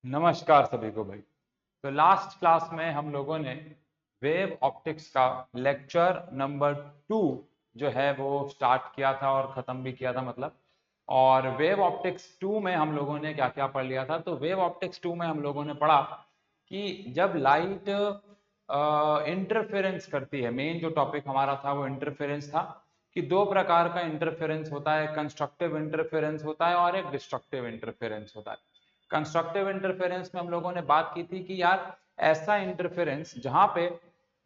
नमस्कार सभी को भाई। तो लास्ट क्लास में हम लोगों ने वेव ऑप्टिक्स का लेक्चर नंबर 2 जो है वो स्टार्ट किया था और ख़त्म भी किया था मतलब। और वेव ऑप्टिक्स 2 में हम लोगों ने क्या क्या पढ़ लिया था। तो वेव ऑप्टिक्स 2 में हम लोगों ने पढ़ा कि जब लाइट इंटरफेरेंस करती है, मेन जो टॉपिक हमारा था वो इंटरफेरेंस था कि दो प्रकार का इंटरफेरेंस होता है, कंस्ट्रक्टिव इंटरफेरेंस होता है और एक डिस्ट्रक्टिव इंटरफेरेंस होता है। कंस्ट्रक्टिव इंटरफेरेंस में हम लोगों ने बात की थी कि यार ऐसा इंटरफेरेंस जहां पे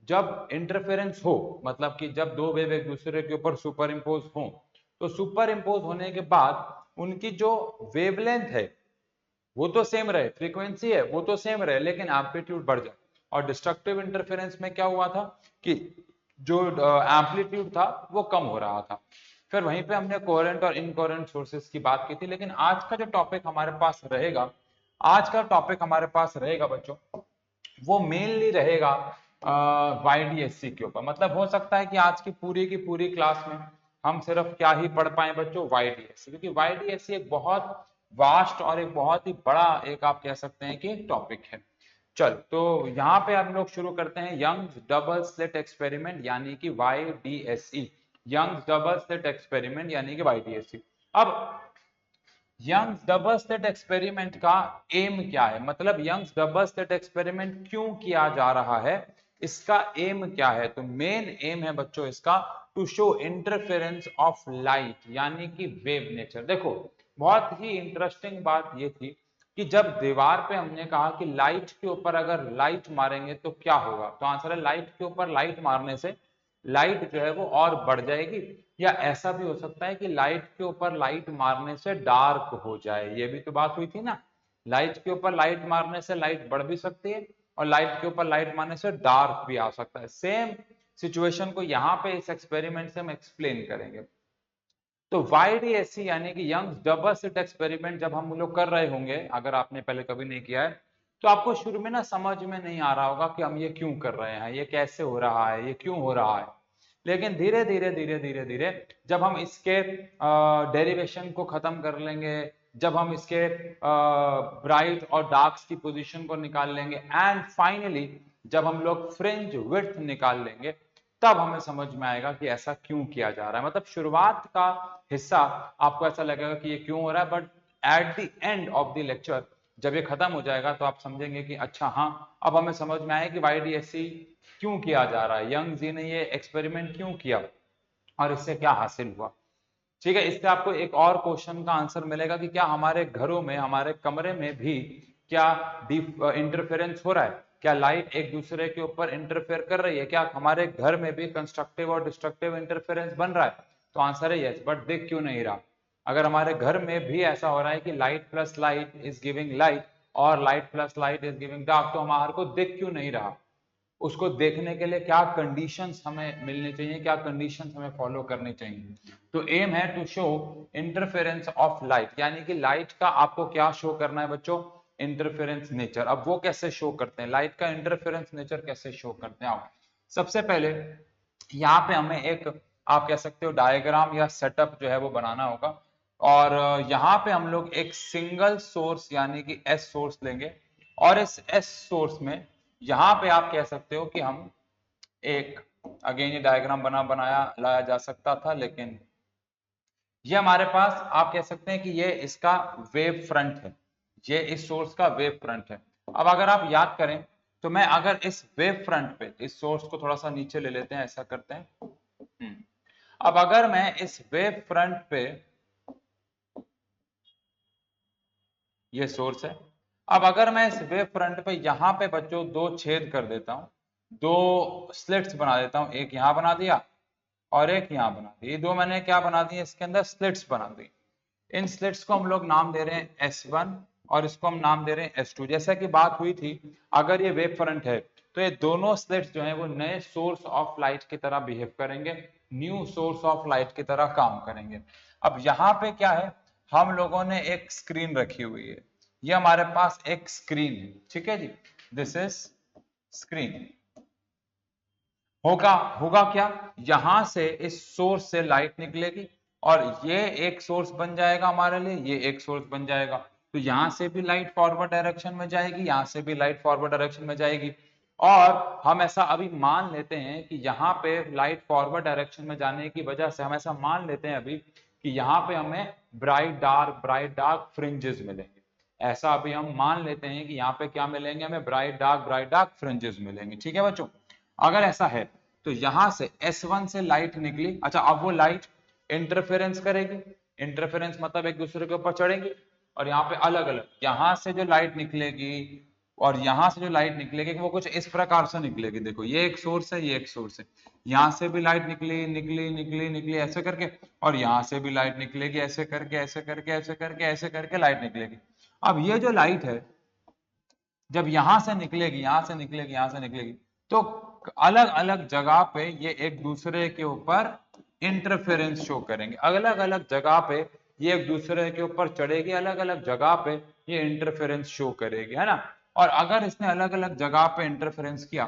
जब इंटरफेरेंस हो, मतलब कि जब दो वेव एक दूसरे के ऊपर सुपर इम्पोज हो, तो सुपर इम्पोज होने के बाद उनकी जो वेवलेंथ है वो तो सेम रहे, फ्रीक्वेंसी है वो तो सेम रहे, लेकिन एम्पलीट्यूड बढ़ जाए। और डिस्ट्रक्टिव इंटरफेरेंस में क्या हुआ था कि जो एम्पलीट्यूड था वो कम हो रहा था। फिर वहीं पे हमने कोहेरेंट और इनकोहेरेंट सोर्सेस की बात की थी। लेकिन आज का जो टॉपिक हमारे पास रहेगा, आज का टॉपिक हमारे पास रहेगा बच्चों, वो मेनली रहेगा YDSC के ऊपर। मतलब हो सकता है कि आज की पूरी क्लास में हम सिर्फ क्या ही पढ़ पाए बच्चों, YDSC, क्योंकि YDSC एक बहुत वास्ट और एक बहुत ही बड़ा एक आप कह सकते हैं कि टॉपिक है। चल तो यहाँ पे हम लोग शुरू करते हैं यंग्स डबल स्लिट एक्सपेरिमेंट यानी कि YDSE। Young's double slit experiment यानी कि YDSE। अब यंग्स डबल स्लिट एक्सपेरिमेंट का एम क्या है, मतलब यंग्स डबल स्लिट एक्सपेरिमेंट क्यों किया जा रहा है, इसका एम क्या है। तो मेन एम है बच्चों इसका to show interference of light यानी कि वेव नेचर। देखो बहुत ही इंटरेस्टिंग बात ये थी कि जब दीवार पे हमने कहा कि लाइट के ऊपर अगर लाइट मारेंगे तो क्या होगा, तो आंसर है लाइट के ऊपर लाइट मारने से लाइट जो है वो और बढ़ जाएगी, या ऐसा भी हो सकता है कि लाइट के ऊपर लाइट मारने से डार्क हो जाए। ये भी तो बात हुई थी ना, लाइट के ऊपर लाइट मारने से लाइट बढ़ भी सकती है और लाइट के ऊपर लाइट मारने से डार्क भी आ सकता है। सेम सिचुएशन को यहाँ पे इस एक्सपेरिमेंट से हम एक्सप्लेन करेंगे। तो YDSC यानी कि यंग्स डबल स्लिट एक्सपेरिमेंट जब हम लोग कर रहे होंगे, अगर आपने पहले कभी नहीं किया है तो आपको शुरू में ना समझ में नहीं आ रहा होगा कि हम ये क्यों कर रहे हैं, ये कैसे हो रहा है, ये क्यों हो रहा है। लेकिन धीरे धीरे धीरे धीरे धीरे जब हम इसके डेरिवेशन को खत्म कर लेंगे, जब हम इसके ब्राइट और डार्क्स की पोजीशन को निकाल लेंगे एंड फाइनली जब हम लोग फ्रिंज विड्थ निकाल लेंगे, तब हमें समझ में आएगा कि ऐसा क्यों किया जा रहा है। मतलब शुरुआत का हिस्सा आपको ऐसा लगेगा कि ये क्यों हो रहा है, but at the end of the lecture जब ये खत्म हो जाएगा तो आप समझेंगे कि अच्छा हाँ, अब हमें समझ में आया कि YDSC क्यों किया जा रहा है, यंग जी ने ये एक्सपेरिमेंट क्यों किया और इससे क्या हासिल हुआ। ठीक है, इससे आपको एक और क्वेश्चन का आंसर मिलेगा कि क्या हमारे घरों में, हमारे कमरे में भी क्या इंटरफेरेंस हो रहा है, क्या लाइट एक दूसरे के ऊपर इंटरफेयर कर रही है, क्या हमारे घर में भी कंस्ट्रक्टिव और डिस्ट्रक्टिव इंटरफेरेंस बन रहा है। तो आंसर है यस, बट देख क्यों नहीं रहा। अगर हमारे घर में भी ऐसा हो रहा है कि light plus light is giving light और light plus light is giving dark, तो हमारे को दिख क्यों नहीं रहा। उसको देखने के लिए क्या कंडीशंस हमें मिलनी चाहिए, क्या कंडीशंस हमें फॉलो करनी चाहिए। तो एम है to show interference of light, यानी कि लाइट का आपको क्या शो करना है बच्चों, इंटरफेरेंस नेचर। अब वो कैसे शो करते हैं, लाइट का इंटरफेरेंस नेचर कैसे शो करते हैं। आओ सबसे पहले यहाँ पे हमें एक आप कह सकते हो डायग्राम या सेटअप जो है वो बनाना होगा। और यहाँ पे हम लोग एक सिंगल सोर्स यानी कि एस सोर्स लेंगे और इस एस सोर्स में यहाँ पे आप कह सकते हो कि हम एक, अगेन ये डायग्राम बनाया लाया जा सकता था, लेकिन ये हमारे पास आप कह सकते हैं कि ये इसका वेव फ्रंट है, ये इस सोर्स का वेव फ्रंट है। अब अगर आप याद करें तो मैं अगर इस वेव फ्रंट पे इस सोर्स को थोड़ा सा नीचे ले लेते हैं, ऐसा करते हैं। अब अगर मैं इस वेव फ्रंट पे, ये सोर्स है, अब अगर मैं इस वेव फ्रंट पे यहाँ पे बच्चों दो छेद कर देता हूँ, दो स्लिट्स बना देता हूँ, एक यहाँ बना दिया और एक यहाँ बना दी, ये दो मैंने क्या बना दिए, इसके अंदर स्लिट्स बना दी। इन स्लिट्स को हम लोग नाम दे रहे हैं S1 और इसको हम नाम दे रहे हैं S2। जैसा कि बात हुई थी, अगर ये वेव फ्रंट है तो ये दोनों स्लिट्स जो हैं वो नए सोर्स ऑफ लाइट की तरह बिहेव करेंगे, न्यू सोर्स ऑफ लाइट की तरह काम करेंगे। अब यहाँ पे क्या है, हम लोगों ने एक स्क्रीन रखी हुई है, ये हमारे पास एक स्क्रीन है, ठीक है जी, दिस इज स्क्रीन। होगा होगा क्या, यहां से इस सोर्स से लाइट निकलेगी और ये एक सोर्स बन जाएगा हमारे लिए, ये एक सोर्स बन जाएगा। तो यहाँ से भी लाइट फॉरवर्ड डायरेक्शन में जाएगी, यहाँ से भी लाइट फॉरवर्ड डायरेक्शन में जाएगी। और हम ऐसा अभी मान लेते हैं कि यहाँ पे लाइट फॉरवर्ड डायरेक्शन में जाने की वजह से हम ऐसा मान लेते हैं अभी कि यहाँ पे हमें ब्राइट डार्क फ्रिंजेस मिलेंगे। ऐसा अभी हम मान लेते हैं कि यहाँ पे क्या मिलेंगे, हमें ब्राइट डार्क फ्रिंजेस मिलेंगे। ठीक है बच्चों, अगर ऐसा है तो यहाँ से S1 से लाइट निकली। अच्छा, अब वो लाइट इंटरफेरेंस करेगी, इंटरफेरेंस मतलब एक दूसरे के ऊपर चढ़ेंगे, और यहाँ पे अलग अलग यहाँ से जो लाइट निकलेगी और यहाँ से जो लाइट निकलेगी वो कुछ इस प्रकार से निकलेगी। देखो ये एक सोर्स है, ये एक सोर्स है, यहाँ से भी लाइट निकली निकली निकली निकली ऐसे करके, और यहाँ से भी लाइट निकलेगी ऐसे करके ऐसे करके ऐसे करके ऐसे करके लाइट निकलेगी। अब ये जो लाइट है जब यहां से निकलेगी, यहां से निकलेगी, यहां से निकलेगी, तो अलग अलग जगह पे ये एक दूसरे के ऊपर इंटरफेरेंस शो करेंगे। अलग अलग जगह पे ये एक दूसरे के ऊपर चढ़ेगी, अलग अलग जगह पे ये इंटरफेरेंस शो करेगी, है ना। और अगर इसने अलग अलग जगह पे इंटरफेरेंस किया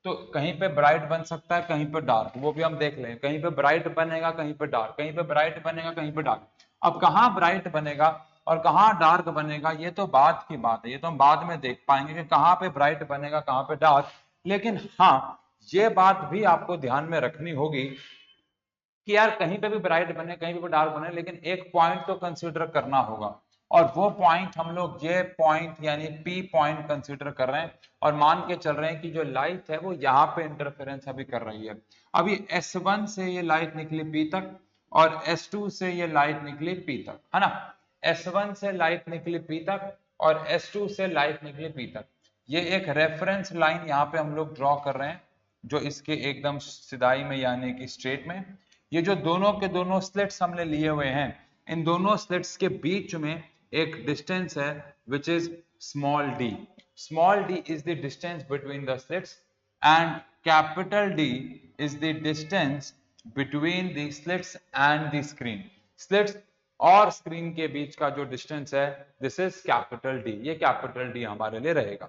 तो कहीं पे ब्राइट बन सकता है, कहीं पे डार्क, वो भी हम देख लेंगे। कहीं पे ब्राइट बनेगा, कहीं पे डार्क, कहीं पे ब्राइट बनेगा, कहीं पे डार्क। अब कहाँ ब्राइट बनेगा और कहाँ डार्क बनेगा ये तो बाद की बात है, ये तो हम बाद में देख पाएंगे कि कहाँ पे ब्राइट बनेगा कहाँ पे डार्क। लेकिन हाँ, ये बात भी आपको ध्यान में रखनी होगी कि यार कहीं पे भी ब्राइट बने कहीं पे डार्क बने, लेकिन एक पॉइंट तो कंसीडर करना होगा। और वो पॉइंट हम लोग ये पॉइंट यानी पी पॉइंट कंसीडर कर रहे हैं और मान के चल रहे हैं कि जो लाइट है वो यहाँ पे इंटरफेरेंस अभी कर रही है। अभी S1 से ये लाइट निकली P तक और S2 से ये लाइट निकली P तक, है ना। S1 से लाइट निकली P तक और S2 से लाइट निकली P तक। ये एक रेफरेंस लाइन यहाँ पे हम लोग ड्रॉ कर रहे हैं जो इसके एकदम सिधाई में यानी कि स्ट्रेट में। ये जो दोनों के दोनों स्लिट्स हमने लिए हुए हैं, इन दोनों स्लिट्स के बीच में एक डिस्टेंस है which is small d। Small d is the distance between the slits and capital D is the distance between the slits and the screen. Slits और स्क्रीन के बीच का जो डिस्टेंस है दिस इज कैपिटल D। ये capital D हमारे लिए रहेगा।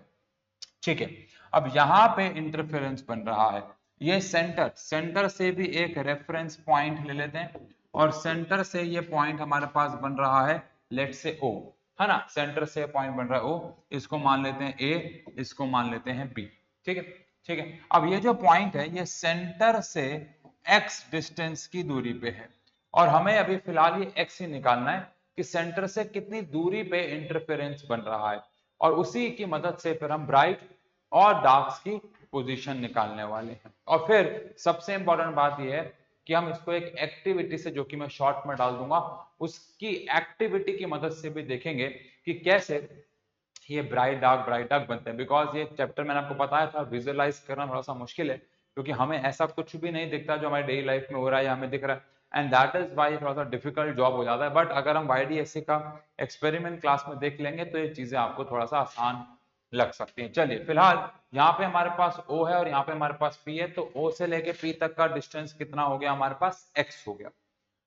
ठीक है, अब यहाँ पे इंटरफेरेंस बन रहा है। ये सेंटर से भी एक रेफरेंस पॉइंट ले लेते हैं और सेंटर से ये पॉइंट हमारे पास बन रहा है लेट से O, है ना। सेंटर से पॉइंट बन रहा है O, इसको मान लेते हैं A, इसको मान लेते हैं B। ठीक है, ठीक है। अब ये जो पॉइंट है ये सेंटर से x डिस्टेंस की दूरी पे है और हमें अभी फिलहाल ये x ही निकालना है कि सेंटर से कितनी दूरी पे इंटरफेरेंस बन रहा है, और उसी की मदद से फिर हम ब्राइट और डार्क्स की पोजीशन निकालने वाले हैं। और फिर सबसे इंपॉर्टेंट बात यह है कि हम इसको एक एक्टिविटी से, जो कि मैं शॉर्ट में डाल दूंगा, उसकी एक्टिविटी की मदद से भी देखेंगे कि कैसे ये ब्राइट डार्क बनते हैं। बिकॉज ये चैप्टर मैंने आपको बताया था विजुअलाइज करना थोड़ा सा मुश्किल है, क्योंकि हमें ऐसा कुछ भी नहीं दिखता जो हमारी डेली लाइफ में हो रहा है या हमें दिख रहा है, एंड दैट इज वाई थोड़ा सा डिफिकल्ट जॉब हो जाता है। बट अगर हम YDSA का एक्सपेरिमेंट क्लास में देख लेंगे तो ये चीजें आपको थोड़ा सा आसान लग सकती हैं। चलिए, फिलहाल यहाँ पे हमारे पास O है और यहाँ पे हमारे पास P है, तो O से लेके P तक का डिस्टेंस कितना हो गया हमारे पास, x हो गया।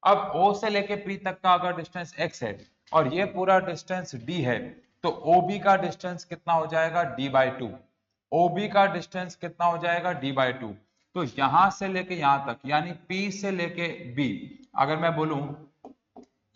अब O से लेके P तक का अगर डिस्टेंस x है और ये पूरा डिस्टेंस d है, तो OB का डिस्टेंस कितना हो जाएगा, d/2। OB का डिस्टेंस कितना हो जाएगा, d/2। तो यहां से लेके यहां तक यानी P से लेके B, अगर मैं बोलूं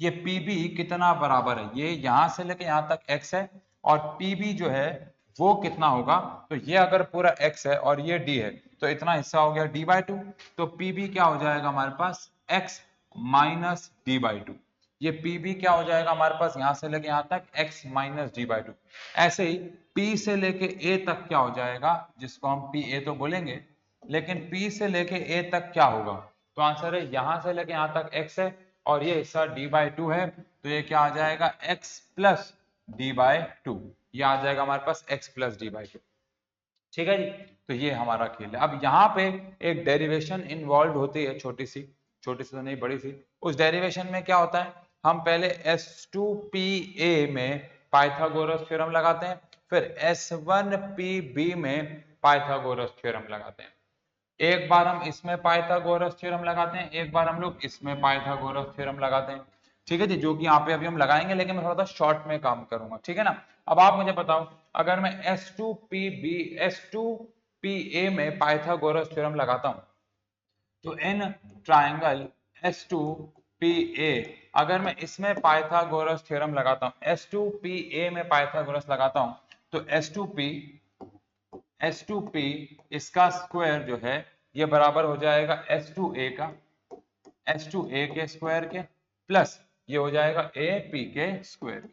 ये PB कितना बराबर है, ये यहां से लेके यहां तक x है और PB जो है वो कितना होगा, तो ये अगर पूरा x है और ये d है तो इतना हिस्सा हो गया d/2। तो PB क्या हो जाएगा हमारे पास, x माइनस d/2। ये PB क्या हो जाएगा हमारे पास, यहां से लेके यहां तक x माइनस d/2। ऐसे ही P से लेके A तक क्या हो जाएगा, जिसको हम PA तो बोलेंगे, लेकिन P से लेके A तक क्या होगा, तो आंसर है यहां से लेके यहां तक x है और ये हिस्सा d/2 है, तो ये क्या आ जाएगा, x प्लस d/2। ये आ जाएगा हमारे पास x प्लस d/2। ठीक है जी, तो ये हमारा खेल है। अब यहाँ पे एक डेरिवेशन इन्वॉल्व होती है, छोटी सी तो नहीं, बड़ी सी। उस डेरिवेशन में क्या होता है, हम पहले S2PA में पाइथागोरस थ्योरम लगाते हैं, फिर S1PB में पाइथागोरस थ्योरम लगाते हैं। एक बार हम इसमें पाइथागोरस थ्योरम लगाते हैं, एक बार हम लोग इसमें पाइथागोरस थ्योरम लगाते हैं। ठीक है जी, जो कि यहाँ पे अभी हम लगाएंगे, लेकिन मैं थोड़ा सा शॉर्ट में काम करूंगा। ठीक है ना। अब आप मुझे बताओ, अगर मैं S2PA में पाइथागोरस थ्योरम लगाता हूं तो इन ट्राइंगल S2PA अगर मैं इसमें पाइथागोरस थ्योरम लगाता हूं, S2PA में पाइथागोरस लगाता हूं, तो S2P इसका स्क्वायर जो है ये बराबर हो जाएगा S2A के स्क्वायर के, प्लस ये हो जाएगा AP के स्क्वायर।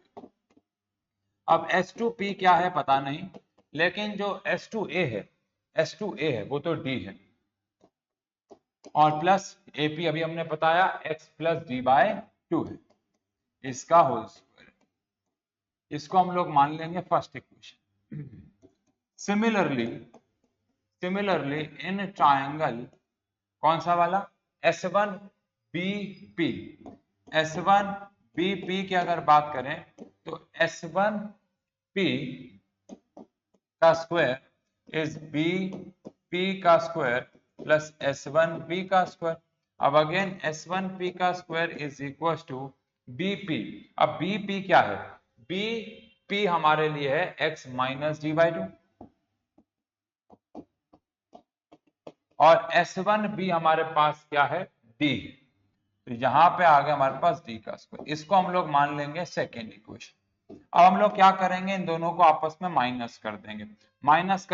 अब S2P क्या है पता नहीं, लेकिन जो S2A है वो तो D है, और प्लस AP अभी हमने बताया x प्लस D/2 है, इसका होल स्क्वायर। इसको हम लोग मान लेंगे first equation. Similarly in triangle कौन सा वाला, S1BP की अगर बात करें तो S1P का स्क्वायर इज BP का स्क्वायर प्लस S1P का स्क्वायर। अब अगेन S1P का square is equal to BP। अब BP क्या है, BP हमारे लिए है x माइनस D/2, और S1B हमारे पास क्या है, D है। तो यहां पे आ गया हमारे पास D का स्क्वायर, इसको हम लोग मान लेंगे सेकेंड इक्वेशन। अब हम लोग क्या करेंगे, इन दोनों को आपस में माइनस कर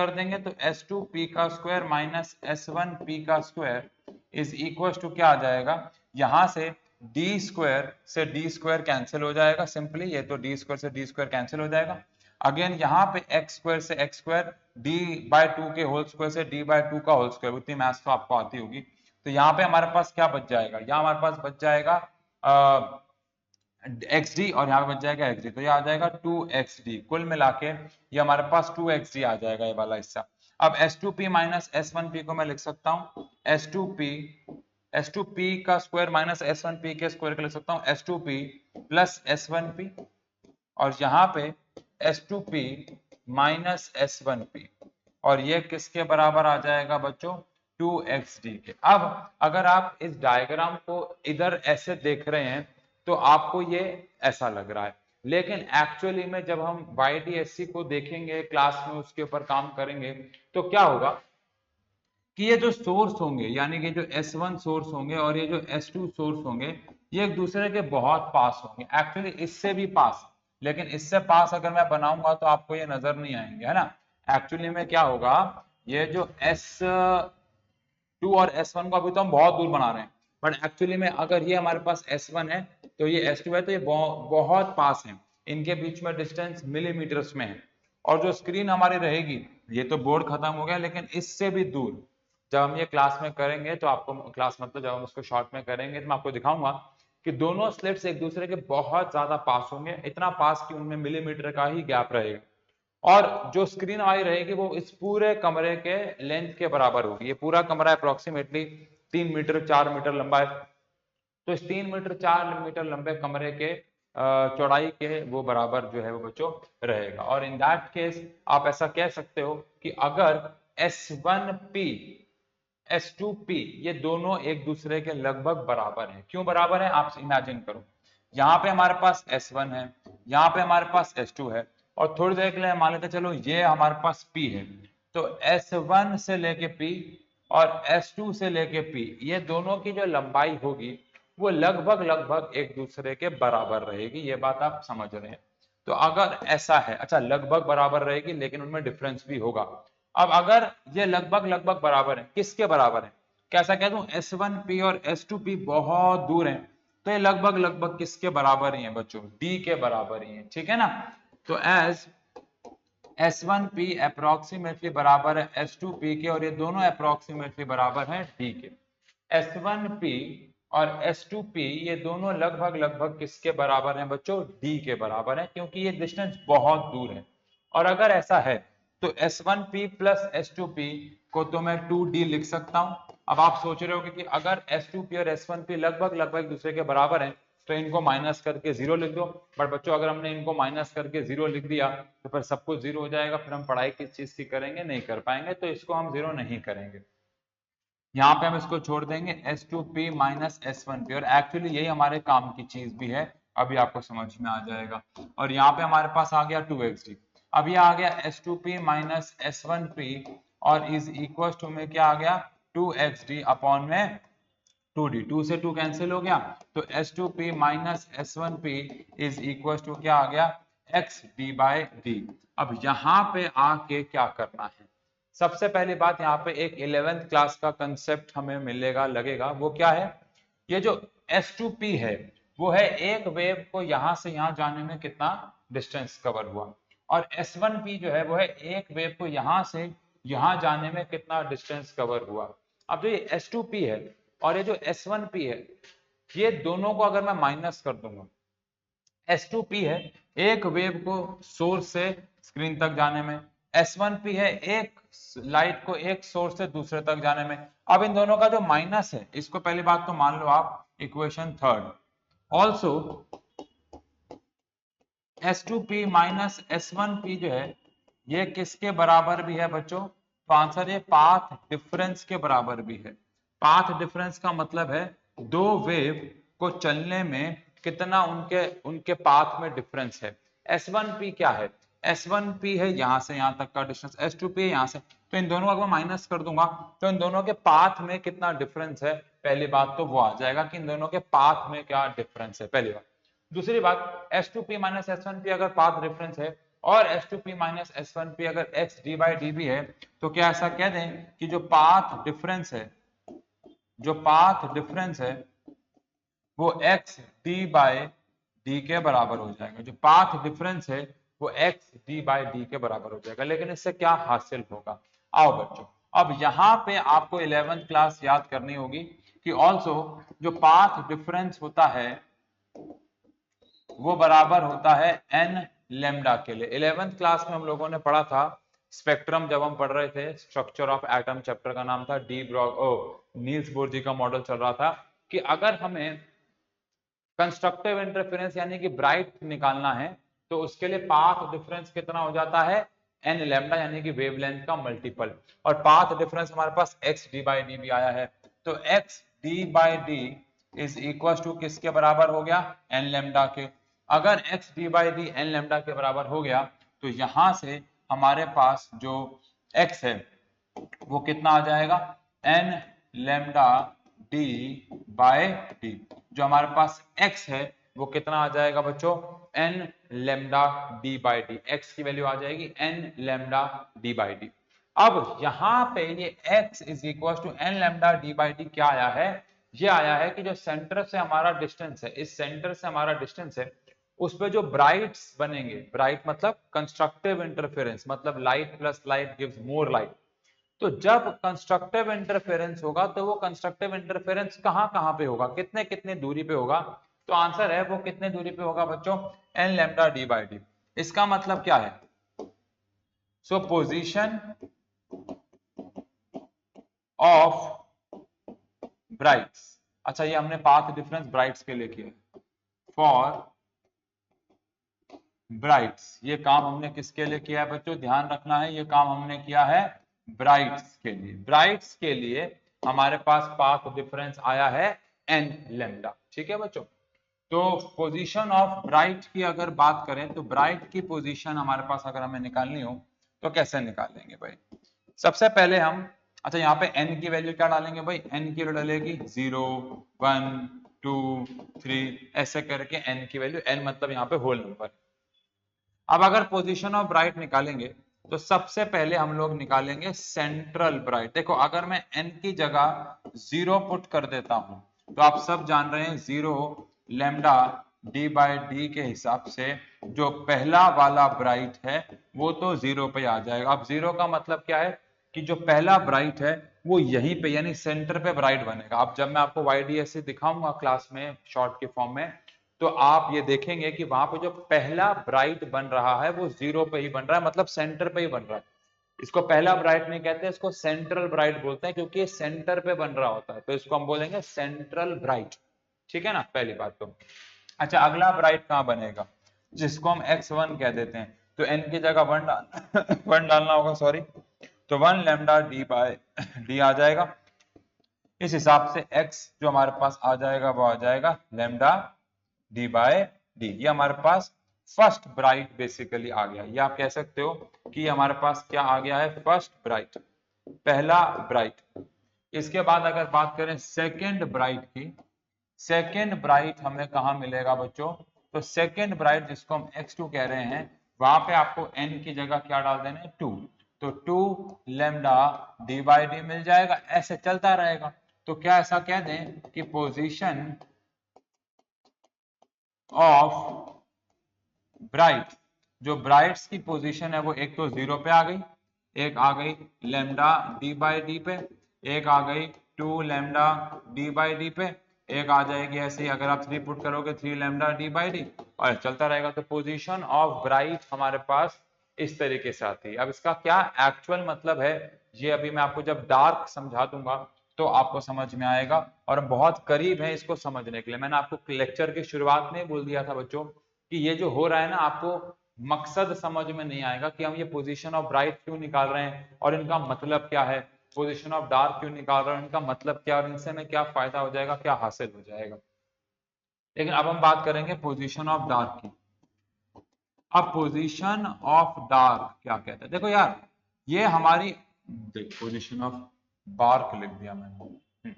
देंगे तो S2P का स्क्वायर माइनस S1P का स्क्वायर इज इक्वल टू क्या आ जाएगा, यहां से D स्क्वायर से D स्क्वायर कैंसिल हो जाएगा सिंपली, ये तो D स्क्वायर से D स्क्वायर कैंसिल हो जाएगा। अगेन यहाँ पे x स्क्वायर से x स्क्वायर, D/2 के होल स्क्वायर से D/2 का होल स्क्वायर, उतनी मैथ्स तो आपको आती होगी। तो यहाँ पे हमारे पास क्या बच जाएगा, यहाँ हमारे पास बच जाएगा xd और यहाँ पे बच जाएगा xd, तो ये आ जाएगा 2xd। कुल मिला के ये हमारे पास 2xd आ जाएगा, ये वाला हिस्सा। अब S2P माइनस S1P को मैं लिख सकता हूँ S2P का स्क्वायर माइनस S1P के स्क्वायर को लिख सकता हूँ S2P प्लस S1P, और यहाँ पे S2P माइनस S1P, और ये किसके बराबर आ जाएगा बच्चों, 2xd के। अब अगर आप इस डायग्राम को इधर ऐसे देख रहे हैं तो आपको ये ऐसा लग रहा है, लेकिन एक्चुअली में जब हम YDSC को देखेंगे क्लास में, उसके ऊपर काम करेंगे, तो क्या होगा कि ये जो सोर्स होंगे, यानी कि जो S1 सोर्स होंगे और ये जो S2 सोर्स होंगे, ये एक दूसरे के बहुत पास होंगे, एक्चुअली इससे भी पास, लेकिन इससे पास अगर मैं बनाऊंगा तो आपको ये नजर नहीं आएंगे, है ना। एक्चुअली में क्या होगा, ये जो S2 और S1 को अभी तो हम बहुत दूर बना रहे हैं, बट एक्चुअली में अगर ये हमारे पास S1 है तो ये S2 है, तो ये बहुत पास है, इनके बीच में डिस्टेंस मिलीमीटर्स में है। और जो स्क्रीन हमारी रहेगी, ये तो बोर्ड खत्म हो गया, लेकिन इससे भी दूर जब हम ये क्लास में करेंगे तो आपको, क्लास मतलब जब हम उसको शॉर्ट में करेंगे तो मैं आपको दिखाऊंगा कि दोनों स्लिट्स एक दूसरे के बहुत ज्यादा पास होंगे, इतना पास कि उनमें मिलीमीटर का ही गैप रहेगा, और जो स्क्रीन हमारी रहेगी वो इस पूरे कमरे के लेंथ के बराबर होगी। ये पूरा कमरा अप्रोक्सीमेटली 3 मीटर 4 मीटर लंबा है, तो इस 3 मीटर 4 मीटर लंबे कमरे के चौड़ाई के वो बराबर जो है वो बच्चों रहेगा। और इन दैट केस आप ऐसा कह सकते हो कि अगर S1P S2P ये दोनों एक दूसरे के लगभग बराबर हैं। क्यों बराबर है, आप इमेजिन करो, यहाँ पे हमारे पास S1 है, यहाँ पे हमारे पास S2 है, और थोड़ी देर के लिए मान लेते चलो ये हमारे पास P है, तो S1 से लेके P और S2 से लेके P, ये दोनों की जो लंबाई होगी वो लगभग एक दूसरे के बराबर रहेगी, ये बात आप समझ रहे हैं। तो अगर ऐसा है, अच्छा लगभग बराबर रहेगी लेकिन उनमें डिफरेंस भी होगा। अब अगर ये लगभग बराबर है, किसके बराबर है, कैसा कह दूं, S1P और S2P बहुत दूर हैं, तो ये लगभग किसके बराबर ही है बच्चों, D के बराबर ही है, ठीक है ना। तो एज S1P अप्रोक्सीमेटली बराबर है S2P के, और ये दोनों अप्रोक्सीमेटली बराबर है D के। S1P और S2P ये दोनों लगभग किसके बराबर हैं बच्चों, D के बराबर है, क्योंकि ये डिस्टेंस बहुत दूर है। और अगर ऐसा है तो S1P प्लस S2P को तो मैं 2D लिख सकता हूं। अब आप सोच रहे हो कि अगर S2P और S1P लगभग एक दूसरे के बराबर हैं तो इनको माइनस करके 0 लिख दो, बट बच्चों अगर हमने इनको माइनस करके 0 लिख दिया तो फिर सब कुछ 0 हो जाएगा, फिर हम पढ़ाई किस चीज की करेंगे, नहीं कर पाएंगे, तो इसको हम 0 नहीं करेंगे। यहाँ पे हम इसको छोड़ देंगे S2P माइनस S1P, और एक्चुअली यही हमारे काम की चीज भी है, अभी आपको समझ में आ जाएगा। और यहाँ पे हमारे पास आ गया 2xd, अब ये आ गया S2P माइनस S1P और इज इक्वल टू में क्या आ गया 2xd अपॉन में 2d, 2 से 2 कैंसिल हो गया, तो S2p minus S1p is equal to क्या आ गया, x d बाई डी। अब यहाँ पे आके क्या करना है, सबसे पहली बात यहाँ पे एक 11th क्लास का कंसेप्ट हमें मिलेगा लगेगा, वो क्या है, ये जो S2p है वो है एक वेव को यहाँ से यहाँ जाने में कितना डिस्टेंस कवर हुआ, और S1p जो है वो है एक वेव को यहाँ से यहाँ जाने में कितना डिस्टेंस कवर हुआ। अब जो ये S2p है और ये जो S1p है, ये दोनों को अगर मैं माइनस कर दूंगा, S2p है एक वेव को सोर्स से स्क्रीन तक जाने में, S1p है एक लाइट को एक सोर्स से दूसरे तक जाने में। अब इन दोनों का जो माइनस है, इसको पहली बात तो मान लो आप equation third, also S2p minus S1p जो है ये किसके बराबर भी है बच्चों, तो आंसर ये पाथ डिफरेंस के बराबर भी है। पाथ डिफरेंस का मतलब है दो वेव को चलने में कितना उनके उनके पाथ में डिफरेंस है। S1p क्या है, S1p है यहाँ से यहाँ तक का डिस्टेंस, S2p है यहाँ से, तो इन दोनों का अगर माइनस कर दूंगा तो इन दोनों के पाथ में कितना डिफरेंस है, पहली बात तो वो आ जाएगा कि इन दोनों के पाथ में क्या डिफरेंस है, पहली बात। दूसरी बात, S2p माइनस S1p अगर पाथ डिफरेंस है और S2p माइनस S1p अगर x d बाई डी भी है, तो क्या ऐसा कह दें कि जो पाथ डिफरेंस है, जो पाथ डिफरेंस है वो x d बाई डी के बराबर हो जाएगा, जो पाथ डिफरेंस है वो x d बाई डी के बराबर हो जाएगा। लेकिन इससे क्या हासिल होगा, आओ बच्चों अब यहाँ पे आपको 11th क्लास याद करनी होगी कि ऑल्सो जो पाथ डिफरेंस होता है वो बराबर होता है n लेमडा के लिए। 11th क्लास में हम लोगों ने पढ़ा था स्पेक्ट्रम, जब हम पढ़ रहे थे स्ट्रक्चर ऑफ एटम, चैप्टर का नाम था नील्स बोर जी का मॉडल चल रहा था, कि अगर हमें कंस्ट्रक्टिव इंटरफेरेंस यानी कि ब्राइट निकालना है तो उसके लिए पाथ डिफरेंस कितना हो जाता है, n लेमडा यानी कि वेवलेंथ का मल्टीपल, और पाथ डिफरेंस हमारे पास x d बाई डी भी आया है, तो x d by D is equal to किसके बराबर हो गया, n लेमडा के। अगर x d by D n lambda के बराबर हो गया तो यहां से हमारे पास जो x है वो कितना आ जाएगा, n lambda d by D. जो हमारे पास x है वो कितना आ जाएगा बच्चों, n lambda d by D, x की वैल्यू आ जाएगी n lambda d by D. अब यहाँ पे ये x is equal to n lambda d by D क्या आया है, ये आया है कि जो सेंटर से हमारा डिस्टेंस है, इस सेंटर से हमारा डिस्टेंस है, उस पे जो ब्राइट्स बनेंगे, ब्राइट मतलब कंस्ट्रक्टिव इंटरफेरेंस, मतलब लाइट प्लस लाइट गिव्स मोर लाइट, तो जब कंस्ट्रक्टिव इंटरफेरेंस होगा तो वो कंस्ट्रक्टिव इंटरफेरेंस कहां कहां पे होगा, कितने कितने दूरी पे होगा, तो आंसर है वो कितने दूरी पे होगा बच्चों, n lambda d by D. इसका मतलब क्या है, सो पोजीशन ऑफ ब्राइट्स, अच्छा ये हमने पाथ डिफरेंस ब्राइट्स के लिए किया, फॉर ब्राइट्स, ये काम हमने किसके लिए किया है बच्चों, ध्यान रखना है, ये काम हमने किया है ब्राइट्स के लिए। ब्राइट्स के लिए हमारे पास पाथ डिफरेंस आया है n लेमडा, ठीक है बच्चों। तो पोजीशन ऑफ ब्राइट की अगर बात करें तो ब्राइट की पोजीशन हमारे पास अगर हमें निकालनी हो तो कैसे निकालेंगे भाई, सबसे पहले हम, अच्छा यहाँ पे n की वैल्यू क्या डालेंगे भाई, n की वैल्यू डालेगी 0 1 2 3 ऐसे करके n की वैल्यू, n मतलब यहाँ पे होल नंबर। अब अगर पोजीशन ऑफ ब्राइट निकालेंगे तो सबसे पहले हम लोग निकालेंगे सेंट्रल ब्राइट। देखो अगर मैं n की जगह 0 पुट कर देता हूं तो आप सब जान रहे हैं 0 लेमडा d बाई डी के हिसाब से जो पहला वाला ब्राइट है वो तो 0 पे आ जाएगा। अब 0 का मतलब क्या है कि जो पहला ब्राइट है वो यहीं पे यानी सेंटर पे ब्राइट बनेगा। अब जब मैं आपको YDSC दिखाऊंगा क्लास में शॉर्ट के फॉर्म में तो आप ये देखेंगे कि वहां पे जो पहला ब्राइट बन रहा है वो 0 पे ही बन रहा है, मतलब सेंटर पे ही बन रहा है। इसको पहला ब्राइट नहीं कहते, इसको सेंट्रल ब्राइट बोलते हैं क्योंकि ये सेंटर पे बन रहा होता है, तो इसको हम बोलेंगे सेंट्रल ब्राइट, ठीक है ना, पहली बात तो। अच्छा अगला ब्राइट कहाँ बनेगा, जिसको हम x1 कह देते हैं, तो n की जगह 1 डालना होगा, सॉरी, तो 1 लेमडा d बाय डी आ जाएगा। इस हिसाब से x जो हमारे पास आ जाएगा वो आ जाएगा लेमडा d बाय डी। ये हमारे पास फर्स्ट ब्राइट बेसिकली आ गया, ये आप कह सकते हो कि हमारे पास क्या आ गया है, फर्स्ट ब्राइट, पहला ब्राइट। इसके बाद अगर बात करें सेकेंड ब्राइट की, सेकेंड ब्राइट हमें कहाँ मिलेगा बच्चों, तो सेकेंड ब्राइट जिसको हम x2 कह रहे हैं, वहां पे आपको n की जगह क्या डाल देना है 2, तो 2 लैम्डा डी बाई डी मिल जाएगा, ऐसे चलता रहेगा। तो क्या ऐसा कह दें कि पोजीशन ऑफ ब्राइट, जो ब्राइट्स की पोजीशन है वो एक तो 0 पे आ गई, एक आ गई लैम्डा डी बाई डी पे, एक आ गई 2 लैम्डा डी बाई डी पे, एक आ जाएगी ऐसे ही अगर आप 3 पुट करोगे 3 लैम्डा डी बाई डी, और चलता रहेगा। तो पोजीशन ऑफ ब्राइट हमारे पास इस तरीके से आती है। अब इसका क्या एक्चुअल मतलब है, ये अभी मैं आपको जब डार्क समझा दूंगा तो आपको समझ में आएगा, और बहुत करीब है इसको समझने के लिए। मैंने आपको लेक्चर की शुरुआत में बोल दिया था बच्चों कि ये जो हो रहा है ना, आपको मकसद समझ में नहीं आएगा कि हम ये पोजीशन ऑफ ब्राइट क्यों निकाल रहे हैं और इनका मतलब क्या है, पोजीशन ऑफ डार्क क्यों निकाल रहे हैं, इनका मतलब क्या, और इनसे हमें क्या फायदा हो जाएगा, क्या हासिल हो जाएगा। लेकिन अब हम बात करेंगे पोजीशन ऑफ डार्क की। अब पोजीशन ऑफ डार्क क्या कहता है, देखो यार, ये हमारी, देख पोजीशन ऑफ डार्क लिख दिया मैंने,